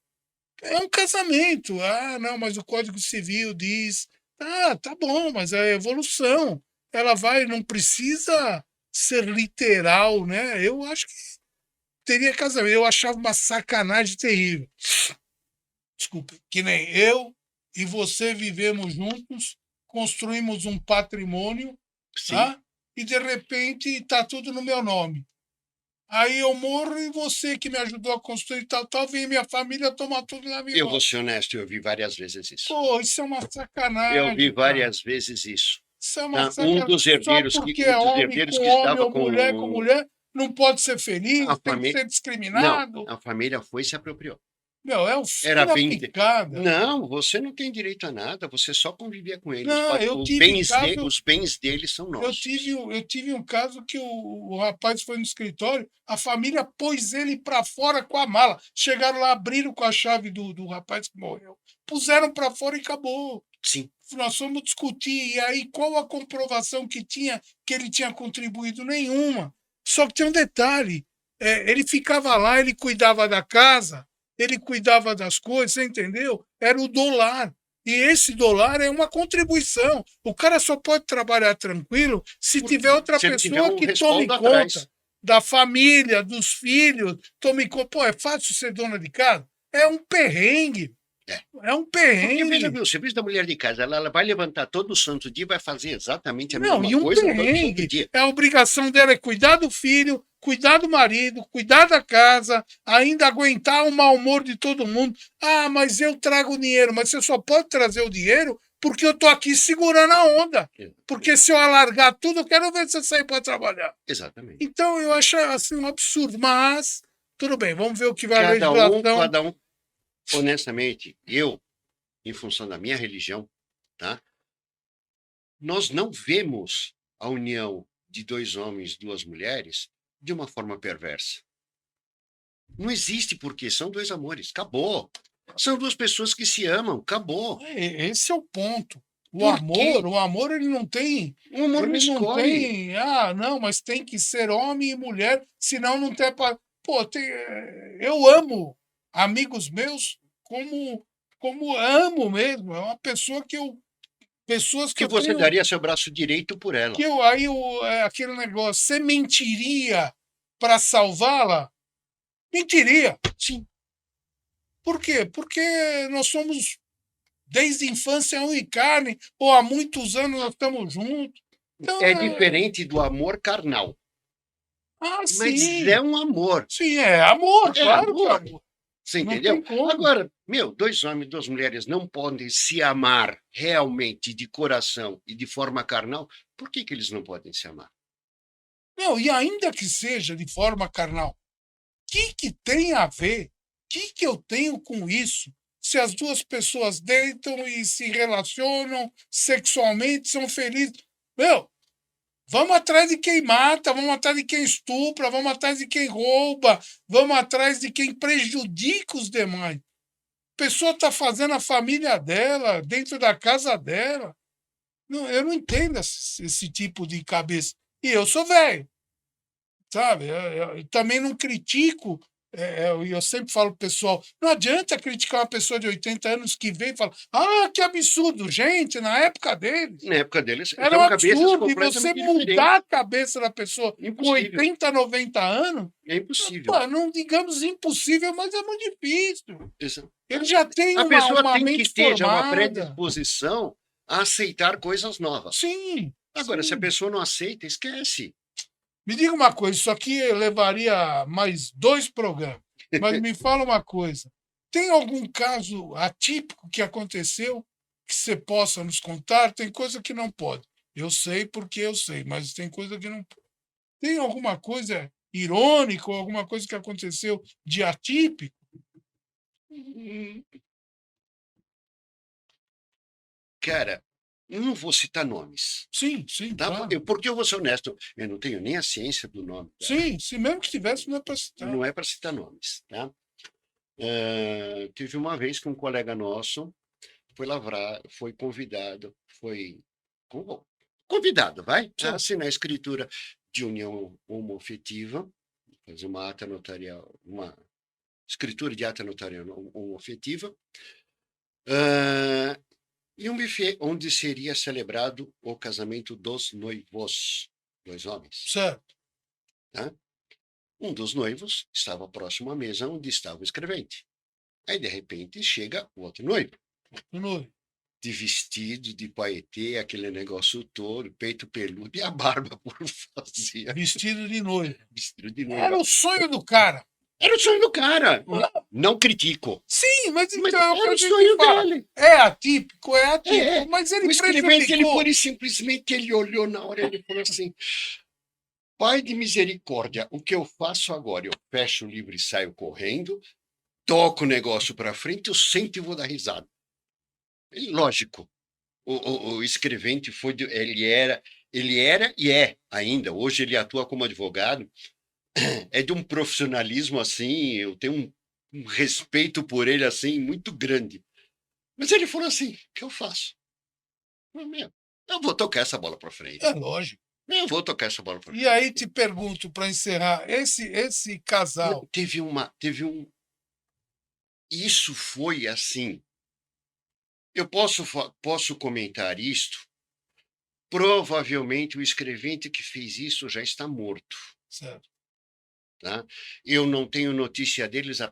é um casamento. Ah, não, mas o Código Civil diz. Ah, tá bom, mas é evolução. Ela vai, não precisa ser literal, né? Eu acho que teria casamento. Eu achava uma sacanagem terrível. Desculpa, que nem eu e você vivemos juntos, construímos um patrimônio, Sim. tá? E de repente está tudo no meu nome. Aí eu morro e você que me ajudou a construir tal, vem minha família tomar tudo na minha Eu mão. vou ser honesto, eu vi várias vezes isso. Pô, isso é uma sacanagem. Eu vi cara. várias vezes isso. Isso é uma Um sacanagem. dos Só herdeiros porque é homem com que homem estava ou mulher com mulher, não pode ser feliz, a tem que família. ser Não, discriminado. a família foi e se apropriou. Meu, é o fim Era da bem. picada. Não, você não tem direito a nada, você só convivia com eles. Não, eu tive caso, Os bens deles são eu nossos. tive um caso que o rapaz foi no escritório, a família pôs ele para fora com a mala. Chegaram lá, abriram com a chave do rapaz que morreu. Puseram para fora e acabou. Sim. Nós fomos discutir, e aí qual a comprovação que ele tinha contribuído? Nenhuma. Só que tem um detalhe: ele ficava lá, ele cuidava da casa, ele cuidava das coisas, você entendeu? Era o dólar. E esse dólar é uma contribuição. O cara só pode trabalhar tranquilo se tiver outra Se ele tiver pessoa um que tome respaldo conta atrás. da família, dos filhos, tome conta. Pô, é fácil ser dona de casa? É um perrengue. É um Porque, veja perrengue. bem, o serviço da mulher de casa, ela vai levantar todo santo dia e vai fazer exatamente a Não, mesma e um coisa todo santo perrengue. dia. A obrigação dela é cuidar do filho, cuidar do marido, cuidar da casa, ainda aguentar o mau humor de todo mundo. Ah, mas eu trago o dinheiro. Mas você só pode trazer o dinheiro porque eu tô aqui segurando a onda. Porque se eu alargar tudo, eu quero ver você sair para trabalhar. Exatamente. Então eu acho assim um absurdo. Mas, tudo bem, vamos ver o que vai a Cada legislação. um, honestamente, eu, em função da minha religião, tá? Nós não vemos a união de dois homens, duas mulheres, de uma forma perversa. Não existe porque são dois amores, acabou. São duas pessoas que se amam, acabou. Esse é o ponto. Por quê? O amor ele não tem, O amor não ele não escolhe. tem, ah, não, mas tem que ser homem e mulher, senão não tem para. Pô, eu amo amigos meus como amo mesmo. É uma pessoa que eu pessoas que Que eu você tenho daria seu braço direito por ela. que eu aí aquele negócio, você mentiria para salvá-la? Mentiria. Sim. Por quê? Porque nós somos desde a infância um e carne, ou há muitos anos nós estamos juntos. Então, É diferente do amor carnal. Mas sim. é um amor. Sim, é amor, É claro amor. que é amor. Você Não entendeu? tem como. Agora, dois homens e duas mulheres não podem se amar realmente de coração e de forma carnal. Por que eles não podem se amar? Não, e ainda que seja de forma carnal, o que tem a ver? O que eu tenho com isso? Se as duas pessoas deitam e se relacionam sexualmente, são felizes. Meu, vamos atrás de quem mata, vamos atrás de quem estupra, vamos atrás de quem rouba, vamos atrás de quem prejudica os demais. A pessoa está fazendo a família dela, dentro da casa dela. Não, eu não entendo esse tipo de cabeça. E eu sou velho, sabe? Eu também não critico. Eu sempre falo pro pessoal, não adianta criticar uma pessoa de 80 anos que vem e fala, ah, que absurdo, gente, na época deles. Na época deles, Era um são cabeças absurdo, e você completamente mudar diferentes. a cabeça da pessoa com Impossível. 80, 90 anos, É impossível. pô, não digamos impossível, mas é muito difícil. Isso. Ele já tem A pessoa uma tem mente que ter já uma formada. predisposição a aceitar coisas novas. Sim. Agora, se a sim. pessoa não aceita, esquece. Me diga uma coisa, isso aqui levaria mais 2 programas, mas me fala uma coisa. Tem algum caso atípico que aconteceu que você possa nos contar? Tem coisa que não pode. Eu sei porque eu sei, mas tem coisa que não pode. Tem alguma coisa irônica ou alguma coisa que aconteceu de atípico? Cara, não vou citar nomes. Sim, sim, Tá? claro. Porque eu vou ser honesto, eu não tenho nem a ciência do nome. Tá? Sim, se mesmo que tivesse, não é para citar. Não é para citar nomes. Tá? Teve uma vez que um colega nosso foi lavrar, foi convidado, convidado, vai, a assinar a escritura de união homoafetiva, fazer uma ata notarial, uma escritura de ata notarial homoafetiva, e um buffet onde seria celebrado o casamento dos noivos, 2 homens. Certo. Tá? Um dos noivos estava próximo à mesa onde estava o escrevente. Aí, de repente, chega o outro noivo, De noivo. de vestido, de paetê, aquele negócio todo, peito peludo e a barba por fazer. Vestido de noivo. Vestido de noiva. Era o sonho do cara. Era o sonho do cara. Não critico. Sim, mas Mas então é o que era a o gente sonho fala. dele. É atípico, É. mas ele O escrevente, ele prejudicou. pura e simplesmente, ele olhou na hora e ele falou assim: Pai de misericórdia, o que eu faço agora? Eu fecho o livro e saio correndo, toco o negócio para frente, eu sento e vou dar risada. E, lógico, o escrevente foi, ele era e é ainda. Hoje ele atua como advogado. É de um profissionalismo assim, eu tenho um respeito por ele assim muito grande. Mas ele falou assim: o que eu faço? Eu vou tocar essa bola para frente. É lógico. Eu vou tocar essa bola para frente. E aí te pergunto, para encerrar, esse casal. Teve um. Isso foi assim. Eu posso comentar isto. Provavelmente o escrevente que fez isso já está morto. Certo. Tá? Eu não tenho notícia dele há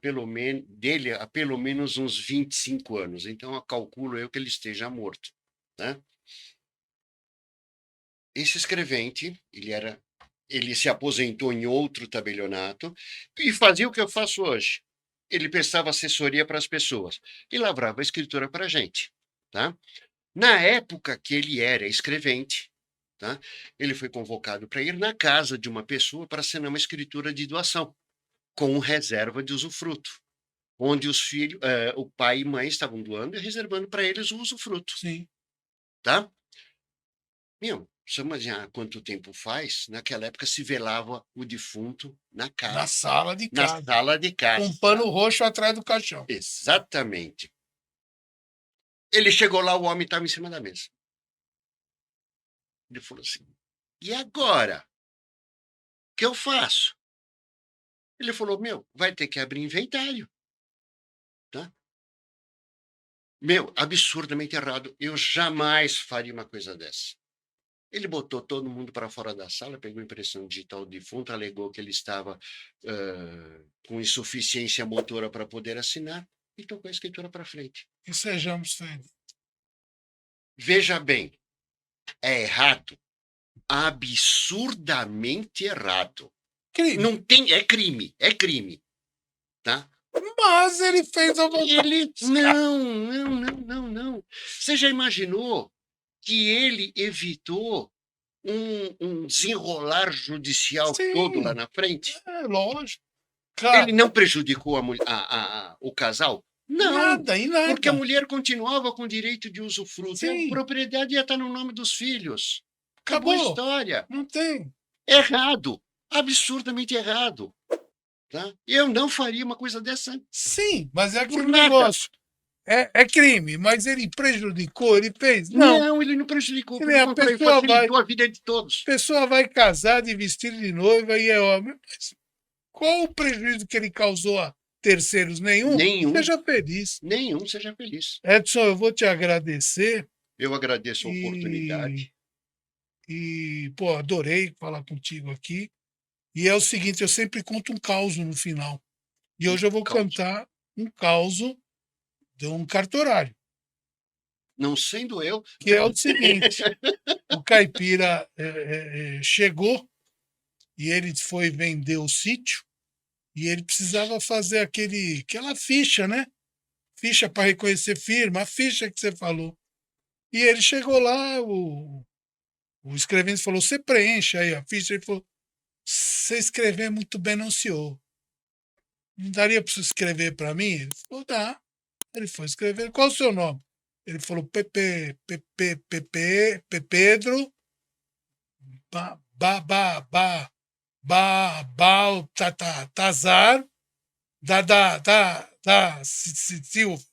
pelo menos uns 25 anos. Então, eu calculo eu que ele esteja morto. Tá? Esse escrevente, ele se aposentou em outro tabelionato e fazia o que eu faço hoje. Ele prestava assessoria para as pessoas e lavrava a escritura para a gente. Tá? Na época que ele era escrevente, tá? Ele foi convocado para ir na casa de uma pessoa para assinar uma escritura de doação, com reserva de usufruto, onde os filhos, o pai e mãe estavam doando e reservando para eles o usufruto. Sim. Tá? Você imagina quanto tempo faz? Naquela época se velava o defunto na casa. Na sala de Na casa. sala de casa. Com um pano roxo atrás do caixão. Exatamente. Ele chegou lá, o homem estava em cima da mesa. Ele falou assim: e agora? O que eu faço? Ele falou: vai ter que abrir inventário. Tá? Absurdamente errado. Eu jamais faria uma coisa dessa. Ele botou todo mundo para fora da sala, pegou impressão digital do defunto, alegou que ele estava com insuficiência motora para poder assinar e tocou a escritura para frente. E sejamos felizes. Veja bem, é errado, absurdamente errado. Crime. Não tem, é crime, tá? Mas ele fez a vontade. Ele não. Você já imaginou que ele evitou um desenrolar judicial Sim. todo lá na frente? É lógico. Cara, Ele não prejudicou o casal? Não, nada, porque a mulher continuava com direito de usufruto. E a Sim. propriedade ia estar no nome dos filhos. Acabou. A história. Não tem. Errado. Absurdamente errado. Tá? Eu não faria uma coisa dessa. Sim, mas é aquele Por nada. negócio. É crime, mas ele prejudicou, ele fez? Não, ele não prejudicou. Ele, a Pelo contrário, pessoa facilitou a vida de todos. A pessoa vai casar de vestido de noiva e é homem. Mas qual o prejuízo que ele causou a terceiros? Nenhum? Seja feliz. Nenhum, seja feliz. Edson, eu vou te agradecer. Eu agradeço a oportunidade. Pô, adorei falar contigo aqui. E é o seguinte, eu sempre conto um caos no final. E hoje eu vou contar um caos de um cartorário. Não sendo eu. Que é o seguinte, o caipira chegou e ele foi vender o sítio e ele precisava fazer aquela ficha, né? Ficha para reconhecer firma, a ficha que você falou. E ele chegou lá, o escrevente falou, você preenche aí a ficha. Ele falou, você escrever muito bem não, senhor. Não daria para você escrever para mim? Ele falou, dá. Ele foi escrever, qual o seu nome? Ele falou, Pedro, Tazar, Silva.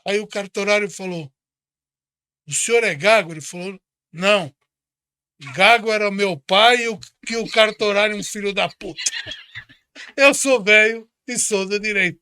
Aí o cartorário falou, o senhor é gago? Ele falou, não. Gago era meu pai e que o cartorário é um filho da puta. Eu sou velho e sou do direito.